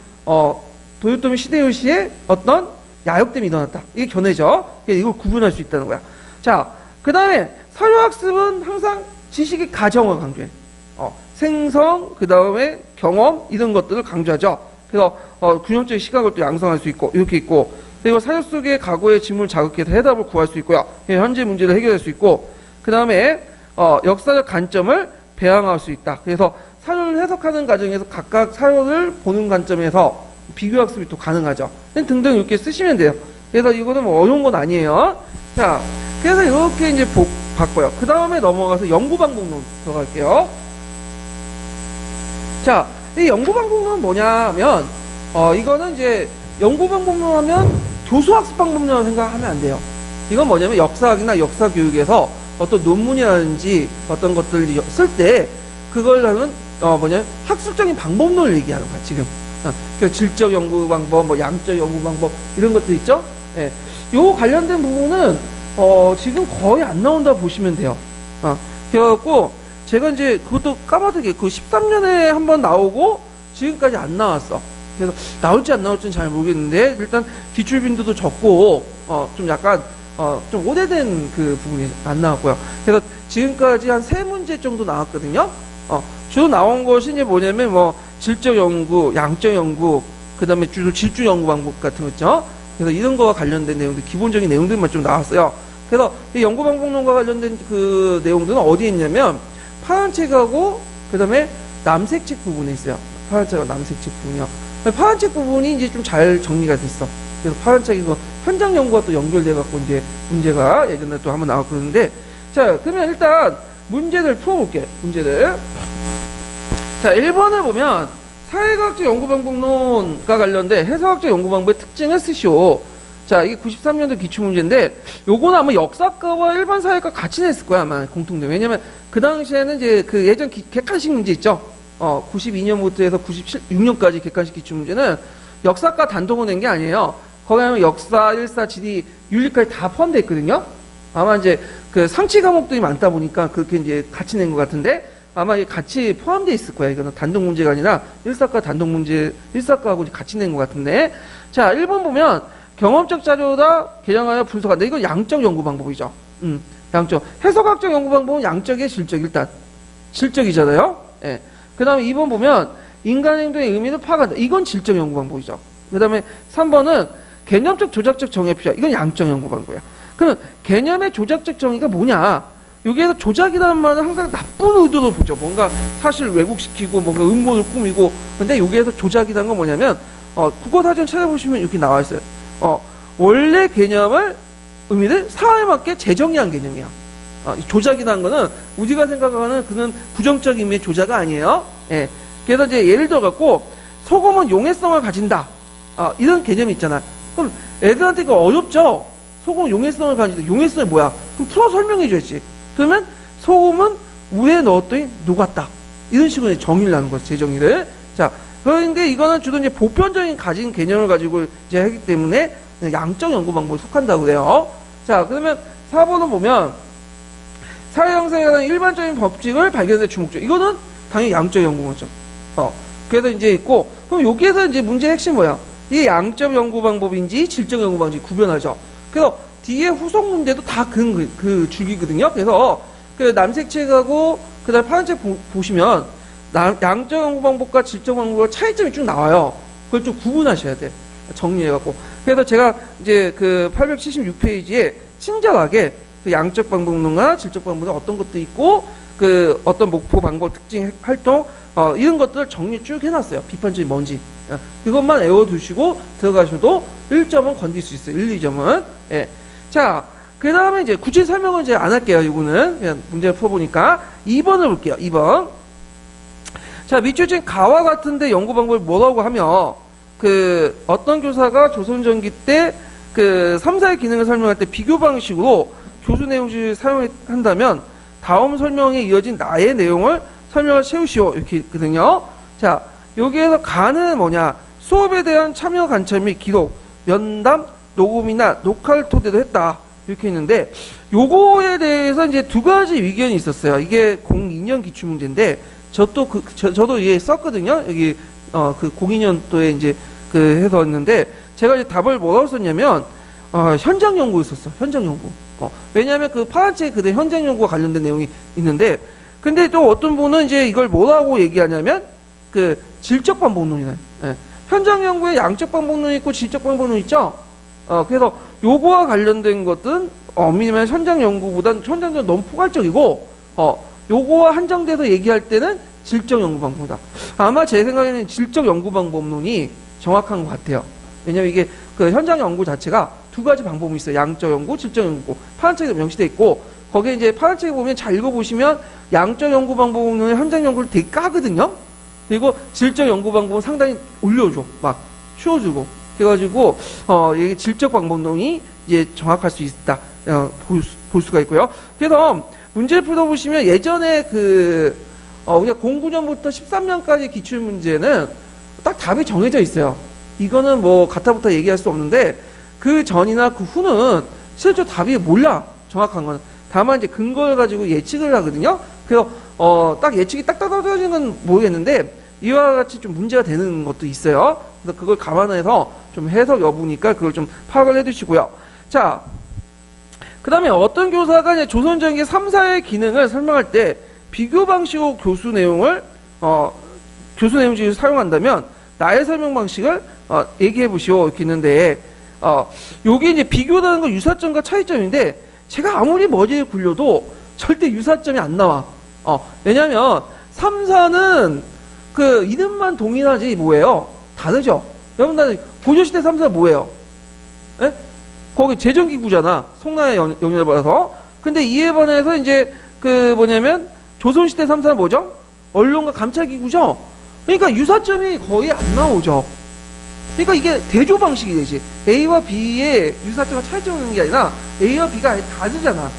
도요토미 시대요시의 어떤 야욕 때문에 일어났다. 이게 견해죠. 이걸 구분할 수 있다는 거야. 자, 그 다음에 사료학습은 항상 지식의 가정을 강조해. 생성, 그 다음에 경험, 이런 것들을 강조하죠. 그래서, 균형적인 시각을 또 양성할 수 있고, 이렇게 있고, 그리고 사료 속의 과거의 질문을 자극해서 해답을 구할 수 있고요. 현재 문제를 해결할 수 있고, 그 다음에, 역사적 관점을 배양할 수 있다. 그래서 사료를 해석하는 과정에서 각각 사료를 보는 관점에서 비교학습이 또 가능하죠. 등등 이렇게 쓰시면 돼요. 그래서 이거는 뭐 어려운 건 아니에요. 자, 그래서 이렇게 이제 봤고요. 그 다음에 넘어가서 연구방법론 들어갈게요. 자, 이 연구방법론은 뭐냐면, 이거는 이제 연구방법론 하면 교수학습방법론이라고 생각하면 안 돼요. 이건 뭐냐면 역사학이나 역사교육에서 어떤 논문이라든지 어떤 것들을 쓸 때 그걸 하는, 학술적인 방법론을 얘기하는 거야, 지금. 그 질적 연구 방법, 양적 연구 방법, 이런 것들 있죠? 예. 요 관련된 부분은, 지금 거의 안 나온다고 보시면 돼요. 그래갖고, 제가 이제 그것도 까마득이, 13년에 한번 나오고, 지금까지 안 나왔어. 그래서 나올지 안 나올지는 잘 모르겠는데, 일단 기출 빈도도 적고, 좀 약간, 좀 오래된 그 부분이 안 나왔고요. 그래서 지금까지 한 3문제 정도 나왔거든요. 주로 나온 것이 이제 뭐냐면, 질적 연구, 양적 연구, 그 다음에 주로 질주 연구 방법 같은 거 있죠. 그래서 이런 거와 관련된 내용들, 기본적인 내용들만 좀 나왔어요. 그래서 이 연구 방법론과 관련된 그 내용들은 어디에 있냐면, 파란 책하고, 그 다음에 남색 책 부분에 있어요. 파란 책하고 남색 책 부분이요. 파란 책 부분이 이제 좀 잘 정리가 됐어. 그래서 파란 책이 현장 연구와 또 연결돼갖고 이제 문제가 예전에 또 한번 나왔고 그러는데, 자, 그러면 일단 문제들 풀어볼게요. 문제들. 자, 1번을 보면 사회과학적 연구방법론과 관련된 해석학적 연구방법의 특징을 쓰시오. 자, 이게 93년도 기출문제인데 요거는 아마 역사과와 일반 사회과 같이 냈을 거야, 아마 공통된. 왜냐면 그 당시에는 이제 그 예전 객관식 문제 있죠. 92년부터 해서 96년까지 객관식 기출문제는 역사과 단독으로 낸 게 아니에요. 거기 하면 역사, 일사, 지리, 윤리까지 다 포함되어 있거든요. 아마 이제 그 상치 과목들이 많다 보니까 그렇게 이제 같이 낸 것 같은데 아마 이게 같이 포함되어 있을 거야. 이거는 단독 문제가 아니라 일사과 단독 문제, 일사과하고 같이 낸 것 같은데. 자, 1번 보면 경험적 자료다 개정하여 분석한다. 이건 양적 연구 방법이죠. 양적. 해석학적 연구 방법은 양적의 질적, 일단. 질적이잖아요. 예. 그 다음에 2번 보면 인간 행동의 의미를 파악한다. 이건 질적 연구 방법이죠. 그 다음에 3번은 개념적 조작적 정의가 필요하다. 이건 양적 연구 방법이야. 그럼 개념의 조작적 정의가 뭐냐? 여기에서 조작이라는 말은 항상 나쁜 의도로 보죠. 뭔가 사실을 왜곡시키고 뭔가 음모를 꾸미고. 근데 여기에서 조작이라는 건 뭐냐면 국어사전 찾아보시면 이렇게 나와 있어요. 원래 개념을 의미를 사회에 맞게 재정의한 개념이야. 조작이라는 거는 우리가 생각하는 그런 부정적인 의미의 조작이 아니에요. 예. 그래서 이제 예를 들어 갖고 소금은 용해성을 가진다. 이런 개념이 있잖아. 그럼 애들한테 이거 어렵죠? 소금은 용해성을 가진다. 용해성이 뭐야? 그럼 풀어 설명해줘야지. 그러면 소금은 물에 넣었더니 녹았다. 이런 식으로 정의를 하는 거죠. 재정의를. 자, 그런데 이거는 주로 이제 보편적인 가진 개념을 가지고 이제 하기 때문에 양적 연구 방법에 속한다고 그래요. 자, 그러면 4번을 보면 사회 형성에 관한 일반적인 법칙을 발견해 주목적. 이거는 당연히 양적 연구죠. 그래서 이제 있고, 그럼 여기에서 이제 문제의 핵심 뭐야? 이게 양적 연구 방법인지 질적 연구 방법인지 구별하죠. 그래서 뒤에 후속 문제도 다 그 줄기거든요. 그래서 그 남색 책하고 그다음 파란 책 보시면 양적 연구 방법과 질적 연구가 차이점이 쭉 나와요. 그걸 좀 구분하셔야 돼. 정리해갖고. 그래서 제가 이제 그 876페이지에 친절하게 그 양적 방법론과 질적 방법론 어떤 것도 있고 그 어떤 목표 방법 특징 활동 이런 것들을 정리 쭉 해놨어요. 비판점이 뭔지 그것만 외워두시고 들어가셔도 1점은 건질 수 있어요. 1, 2점은. 예. 자, 그 다음에 이제 구체 설명은 이제 안 할게요. 이거는 그냥 문제를 풀어보니까 2번을 볼게요. 2번. 자, 밑줄진 가와 같은데 연구 방법을 뭐라고 하며 그 어떤 교사가 조선전기 때 그 3사의 기능을 설명할 때 비교 방식으로 교수 내용지를 사용한다면 다음 설명에 이어진 나의 내용을 설명을 세우시오. 이렇게 있거든요. 자, 여기에서 가는 뭐냐? 수업에 대한 참여 관찰 및 기록, 면담, 녹음이나 녹화를 토대로 했다. 이렇게 있는데, 요거에 대해서 이제 두 가지 의견이 있었어요. 이게 02년 기출문제인데, 저도 이게 썼거든요. 여기, 그 02년도에 이제 해서 했는데, 제가 이제 답을 뭐라고 썼냐면, 현장 연구를 썼어. 현장 연구. 왜냐하면 그 파란 책에 그대 현장 연구와 관련된 내용이 있는데, 근데 또 어떤 분은 이제 이걸 뭐라고 얘기하냐면, 그 질적 방법론이네. 예. 현장 연구에 양적 방법론이 있고 질적 방법론이 있죠? 그래서 요거와 관련된 것은, 엄밀히면 현장 연구보단 현장 연구 너무 포괄적이고, 요거와 한정돼서 얘기할 때는 질적 연구 방법이다. 아마 제 생각에는 질적 연구 방법론이 정확한 것 같아요. 왜냐면 이게 그 현장 연구 자체가 두 가지 방법이 있어요. 양적 연구, 질적 연구. 파란 책에 명시되어 있고, 거기에 이제 파란 책에 보면 잘 읽어보시면 양적 연구 방법은 현장 연구를 되게 까거든요? 그리고 질적 연구 방법은 상당히 올려줘. 막, 쉬워주고. 그래가지고, 이게 질적 방법론이 이제 정확할 수 있다. 볼 수가 있고요. 그래서 문제를 풀어보시면 예전에 우리가 09년부터 13년까지 기출문제는 딱 답이 정해져 있어요. 이거는 뭐 가타부터 얘기할 수 없는데 그 전이나 그 후는 실제 답이 몰라. 정확한 건. 다만 이제 근거를 가지고 예측을 하거든요. 그래서 딱 예측이 딱 떨어지는 건 모르겠는데 이와 같이 좀 문제가 되는 것도 있어요. 그래서 그걸 감안해서 좀 해석 여부니까 그걸 좀 파악을 해두시고요. 자, 그 다음에 어떤 교사가 이제 조선전기 3사의 기능을 설명할 때 비교 방식으로 교수 내용을 교수 내용지를 사용한다면 나의 설명 방식을 얘기해 보시오. 이렇게 있는데 요게 이제 비교라는 건 유사점과 차이점인데 제가 아무리 머리에 굴려도 절대 유사점이 안 나와. 왜냐면 3사는 그 이름만 동일하지 뭐예요? 다르죠. 여러분들 고조시대 3사 뭐예요? 예? 거기 재정기구잖아. 송나라의 영향을 받아서. 근데 이에 반해서 이제 그 뭐냐면 조선시대 3사는 뭐죠? 언론과 감찰기구죠. 그러니까 유사점이 거의 안 나오죠. 그러니까 이게 대조 방식이 되지. A와 B의 유사점과 차이점이 있는 게 아니라 A와 B가 다르잖아.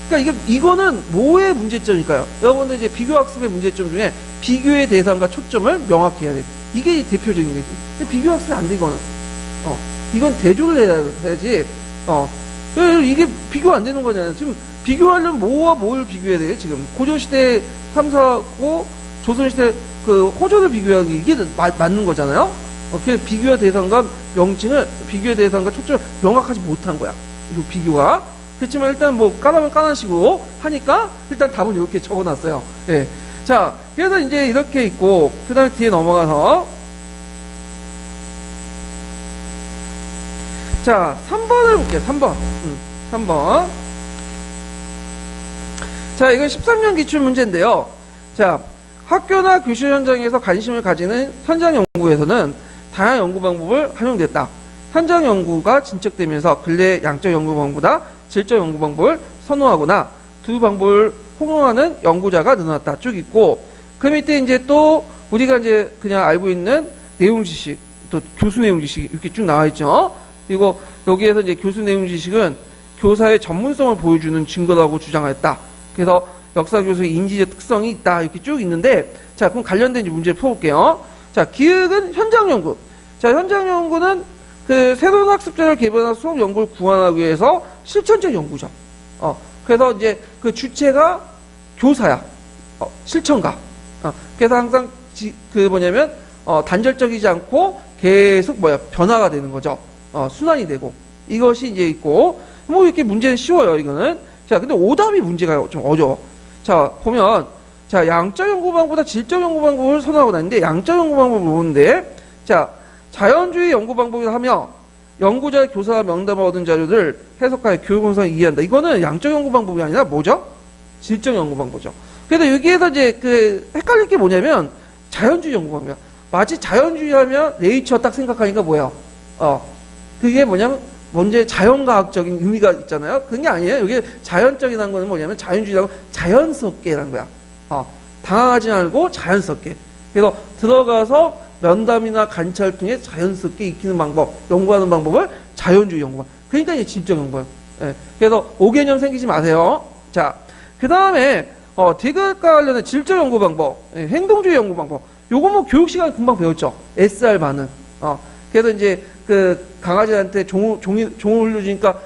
그러니까 이거는 뭐의 문제점일까요? 여러분들 이제 비교학습의 문제점 중에 비교의 대상과 초점을 명확히 해야 돼. 이게 대표적인 거지. 근데 비교학습이 안 돼, 이거는. 이건 대조를 해야지. 이게 비교 안 되는 거잖아요. 지금 비교하려면 뭐와 뭘 비교해야 돼요, 지금? 고조시대 3사고 조선시대 그 호조를 비교하기 이게 맞는 거잖아요? 그래서 비교와 대상과 명칭을, 비교의 대상과 초점을 명확하지 못한 거야. 이 비교가. 그렇지만 일단 뭐 까다면 까다시고 하니까 일단 답은 이렇게 적어놨어요. 예. 자, 그래서 이제 이렇게 있고, 그 다음에 뒤에 넘어가서, 자, 3번을 볼게요. 3번. 3번. 자, 이건 13년 기출 문제인데요. 자, 학교나 교실 현장에서 관심을 가지는 현장 연구에서는 다양한 연구 방법을 활용됐다. 현장 연구가 진척되면서 근래 양적 연구 방법보다 질적 연구 방법을 선호하거나 두 방법을 혼용하는 연구자가 늘어났다. 쭉 있고, 그 밑에 이제 또 우리가 이제 그냥 알고 있는 내용 지식, 또 교수 내용 지식 이렇게 쭉 나와 있죠. 그리고 여기에서 이제 교수 내용 지식은 교사의 전문성을 보여주는 증거라고 주장했다. 그래서 역사 교수의 인지적 특성이 있다. 이렇게 쭉 있는데, 자, 그럼 관련된 이제 문제를 풀어볼게요. 자, 기획은 현장 연구. 자, 현장 연구는 그 새로운 학습자를 개발한 수업 연구를 구현하기 위해서 실천적 연구죠. 그래서 이제 그 주체가 교사야. 실천가. 그래서 항상 단절적이지 않고 계속 변화가 되는 거죠. 순환이 되고. 이것이 이제 있고, 뭐 이렇게 문제는 쉬워요, 이거는. 자, 근데 오답이 문제가 좀 어려워. 자, 보면, 자, 양적 연구 방법보다 질적 연구 방법을 선호하고 다니는데, 양적 연구 방법을 보는데, 자, 자연주의 연구 방법을 하며, 연구자의 교사와 명담을 얻은 자료를 해석하여 교육 원상을 이해한다. 이거는 양적 연구 방법이 아니라 뭐죠? 질적 연구 방법이죠. 그래서 여기에서 이제 헷갈릴 게 뭐냐면, 자연주의 연구 방법이야. 마치 자연주의 하면 네이처 딱 생각하니까 뭐예요? 그게 뭐냐면, 먼저 자연과학적인 의미가 있잖아요. 그런 게 아니에요. 여기 자연적이라는 거는 뭐냐면 자연주의라고 자연스럽게라는 거야. 당황하지 말고 자연스럽게. 그래서 들어가서 면담이나 관찰 통해 자연스럽게 익히는 방법, 연구하는 방법을 자연주의 연구방. 그러니까 이게 질적 연구예요. 예. 그래서 오개념 생기지 마세요. 자, 그 다음에 디귿과 관련된 질적 연구 방법, 행동주의 연구 방법. 요거 뭐 교육 시간에 금방 배웠죠. SR 반응. 그래서 이제 강아지한테 종을 울려주니까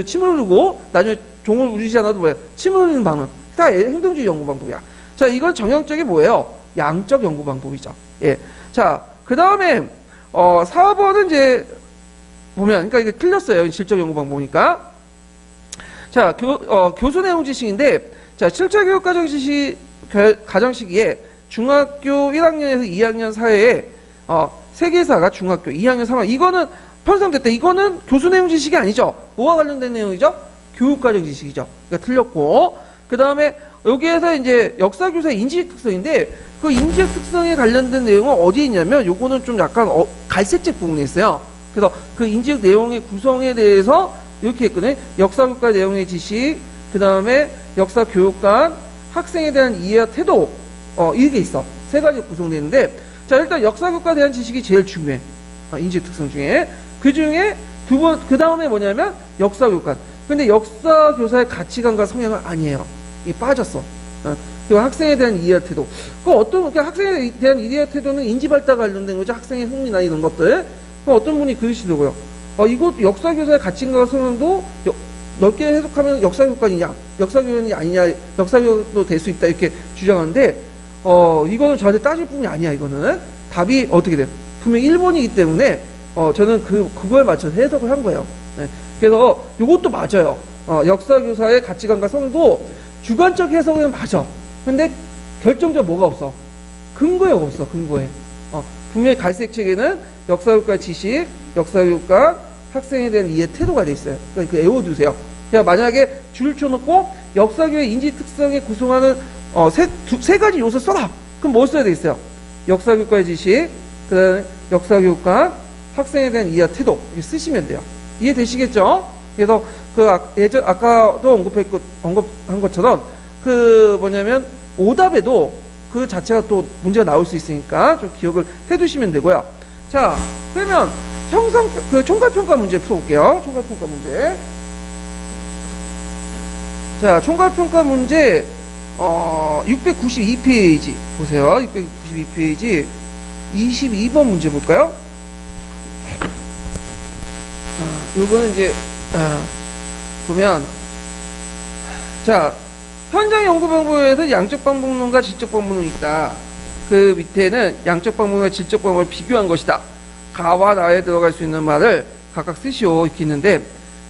침을 흘리고 나중에 종을 울리지 않아도 뭐야? 침을 흘리는 방법. 다 행동주의 연구 방법이야. 자, 이건 정형적이 뭐예요? 양적 연구 방법이죠. 예. 자, 그 다음에 4번은 이제 보면, 그러니까 이게 틀렸어요. 질적 연구 방법이니까. 자, 교수 내용 지식인데, 자, 실제 교육 가정 시기에 중학교 1학년에서 2학년 사이에 세계사가 중학교 2학년 3학년 이거는 편성됐다. 이거는 교수 내용 지식이 아니죠. 뭐와 관련된 내용이죠? 교육과정 지식이죠. 그러니까 틀렸고, 그 다음에 여기에서 이제 역사교사의 인지적 특성인데 그 인지적 특성에 관련된 내용은 어디에 있냐면 요거는 좀 약간 갈색색 부분에 있어요. 그래서 그 인지적 내용의 구성에 대해서 이렇게 했거든요. 역사교과 내용의 지식, 그 다음에 역사교육관, 학생에 대한 이해와 태도, 이게 있어. 세 가지가 구성되는데, 자, 일단 역사교과에 대한 지식이 제일 중요해. 인지적 특성 중에. 그 중에 그 다음에 뭐냐면 역사교육관. 근데 역사교사의 가치관과 성향은 아니에요. 이게 빠졌어. 그리고 학생에 대한 이해와 태도. 그러니까 학생에 대한 이해와 태도는 인지발달과 관련된 거죠. 학생의 흥미나 이런 것들. 어떤 분이 그러시더라고요. 이거 역사교사의 가치관과 성향도 넓게 해석하면 역사교육관이냐, 역사교육이 아니냐, 역사교육도 될 수 있다 이렇게 주장하는데, 이거는 저한테 따질 부분이 아니야. 이거는 답이 어떻게 돼? 분명히 1번이기 때문에 저는 그거에 맞춰서 해석을 한 거예요. 네. 그래서 이것도 맞아요. 역사교사의 가치관과 성도 주관적 해석은 맞아. 근데 결정적 뭐가 없어? 근거에 없어. 근거에. 분명히 갈색 책에는 역사교육과 지식, 역사교육과 학생에 대한 이해 태도가 돼 있어요. 그러니까 외워두세요. 그냥 만약에 줄을 쳐놓고 역사교의 인지 특성에 구성하는 세 가지 요소 써라. 그럼 뭐 써야 되겠어요? 역사교육과의 지식, 그 다음에 역사교육과 학생에 대한 이해와 태도 이렇게 쓰시면 돼요. 이해되시겠죠? 그래서 아까도 언급한 것처럼 뭐냐면 오답에도 그 자체가 또 문제가 나올 수 있으니까 좀 기억을 해두시면 되고요. 자, 그러면 총괄평가 문제 풀어볼게요. 총괄평가 문제. 자, 총괄평가 문제 692페이지 보세요. 692페이지 22번 문제 볼까요? 요거는 이제 보면, 자, 현장 연구 방법에서 양적 방법론과 질적 방법론이 있다. 그 밑에는 양적 방법과 질적 방법을 비교한 것이다. 가와 나에 들어갈 수 있는 말을 각각 쓰시오 이렇게 있는데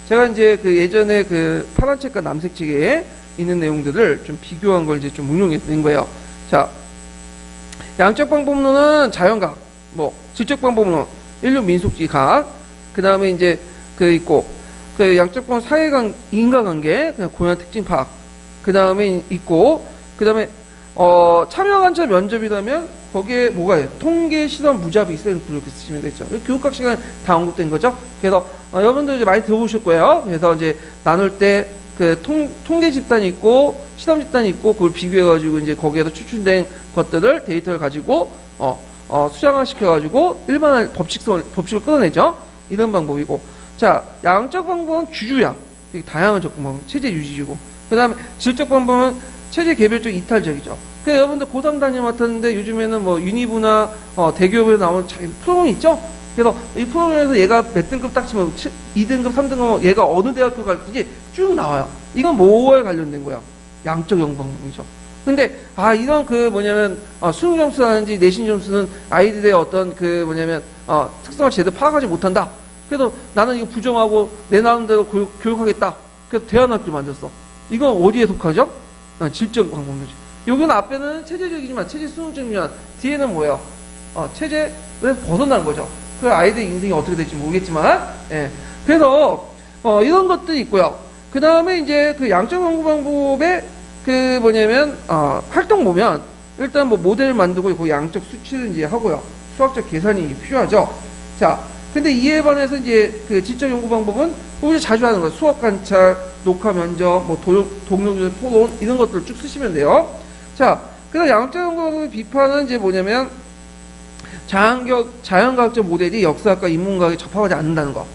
제가 이제 그 예전에 그 파란 책과 남색 책에 있는 내용들을 좀 비교한 걸 이제 좀 응용해 낸 거예요. 자, 양적 방법론은 자연각, 뭐 질적 방법론 인류 민속지각, 그 다음에 이제 그 있고 그 양적 방법 사회관 인과관계, 그냥 고유한 특징 파악, 그 다음에 있고 그 다음에 참여 관찰 면접이라면 거기에 뭐가 해요? 통계, 실험, 무자비 있어요. 이렇게 쓰시면 되죠. 교육학 시간에 다 언급된 거죠. 그래서 여러분들 이제 많이 들어보실 거예요. 그래서 이제 나눌 때 그 통계 집단이 있고 실험 집단이 있고 그걸 비교해가지고 이제 거기에서 추출된 것들을 데이터를 가지고 수정화 시켜가지고 일반화 법칙을 끌어내죠. 이런 방법이고 자 양적 방법은 주주양 되게 다양한 접근 방법 체제 유지주고 그 다음에 질적 방법은 체제 개별적 이탈적이죠. 그래서 여러분들 고3 단위 맡았는데 요즘에는 뭐 유니브나 대기업에서 나오는 프로그램이 있죠. 그래서 이 프로그램에서 얘가 몇 등급 딱 치면 2등급, 3등급 얘가 어느 대학교 갈지 쭉 나와요. 이건 뭐에 관련된 거야? 양적 연구 방법이죠. 근데 이런 그 뭐냐면 수능 점수라든지 내신 점수는 아이들의 어떤 그 뭐냐면 특성을 제대로 파악하지 못한다. 그래서 나는 이거 부정하고 내 나름대로 교육하겠다. 그래서 대안학교 만들었어. 이건 어디에 속하죠? 질적 방법이죠. 여기는 앞에는 체제적이지만 체제 수능적이지만 뒤에는 뭐예요? 체제를 벗어나는 거죠. 그 아이들 인생이 어떻게 될지 모르겠지만, 예. 그래서 이런 것들이 있고요. 그 다음에 이제 그 양적 연구 방법의 그 뭐냐면 활동 보면 일단 뭐 모델을 만들고 그 양적 수치를 이제 하고요. 수학적 계산이 필요하죠. 자, 근데 이에 반해서 이제 그 질적 연구 방법은 우리 자주 하는 거 수학 관찰, 녹화 면접, 뭐 동료들 토론 이런 것들을 쭉 쓰시면 돼요. 자, 그래서 양적 연구 방법의 비판은 이제 뭐냐면 자연과학적 모델이 역사학과 인문과학에 접합하지 않는다는 거.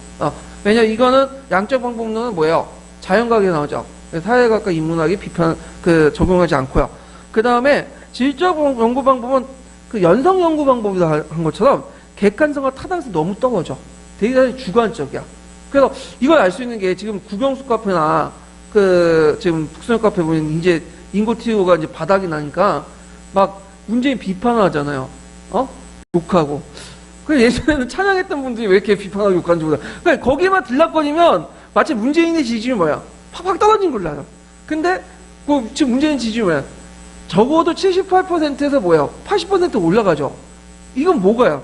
왜냐면 이거는 양적 방법론은 뭐예요? 자연과학에 나오죠. 사회과학과 인문학이 비판 적용하지 않고요. 그 다음에 질적 연구 방법은 그 연성 연구 방법이라 한 것처럼 객관성과 타당성이 너무 떨어져. 되게 주관적이야. 그래서 이걸 알 수 있는 게 지금 국영수 카페나 지금 북선역 카페 보면 이제 인고티오가 이제 바닥이 나니까 막 문재인 비판을 하잖아요. 욕하고. 그 예전에는 찬양했던 분들이 왜 이렇게 비판하고 욕하는지 몰라. 그러니까 거기만 들락거리면 마치 문재인의 지지율이 뭐야? 팍팍 떨어진 걸로 알아. 근데 지금 문재인 지지율이 뭐야? 적어도 78%에서 뭐야? 80% 올라가죠. 이건 뭐가요?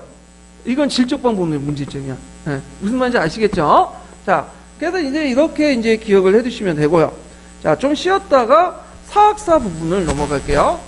이건 질적 방법의 문제점이야. 네. 무슨 말인지 아시겠죠? 자, 그래서 이제 이렇게 이제 기억을 해두시면 되고요. 자, 좀 쉬었다가 사학사 부분을 넘어갈게요.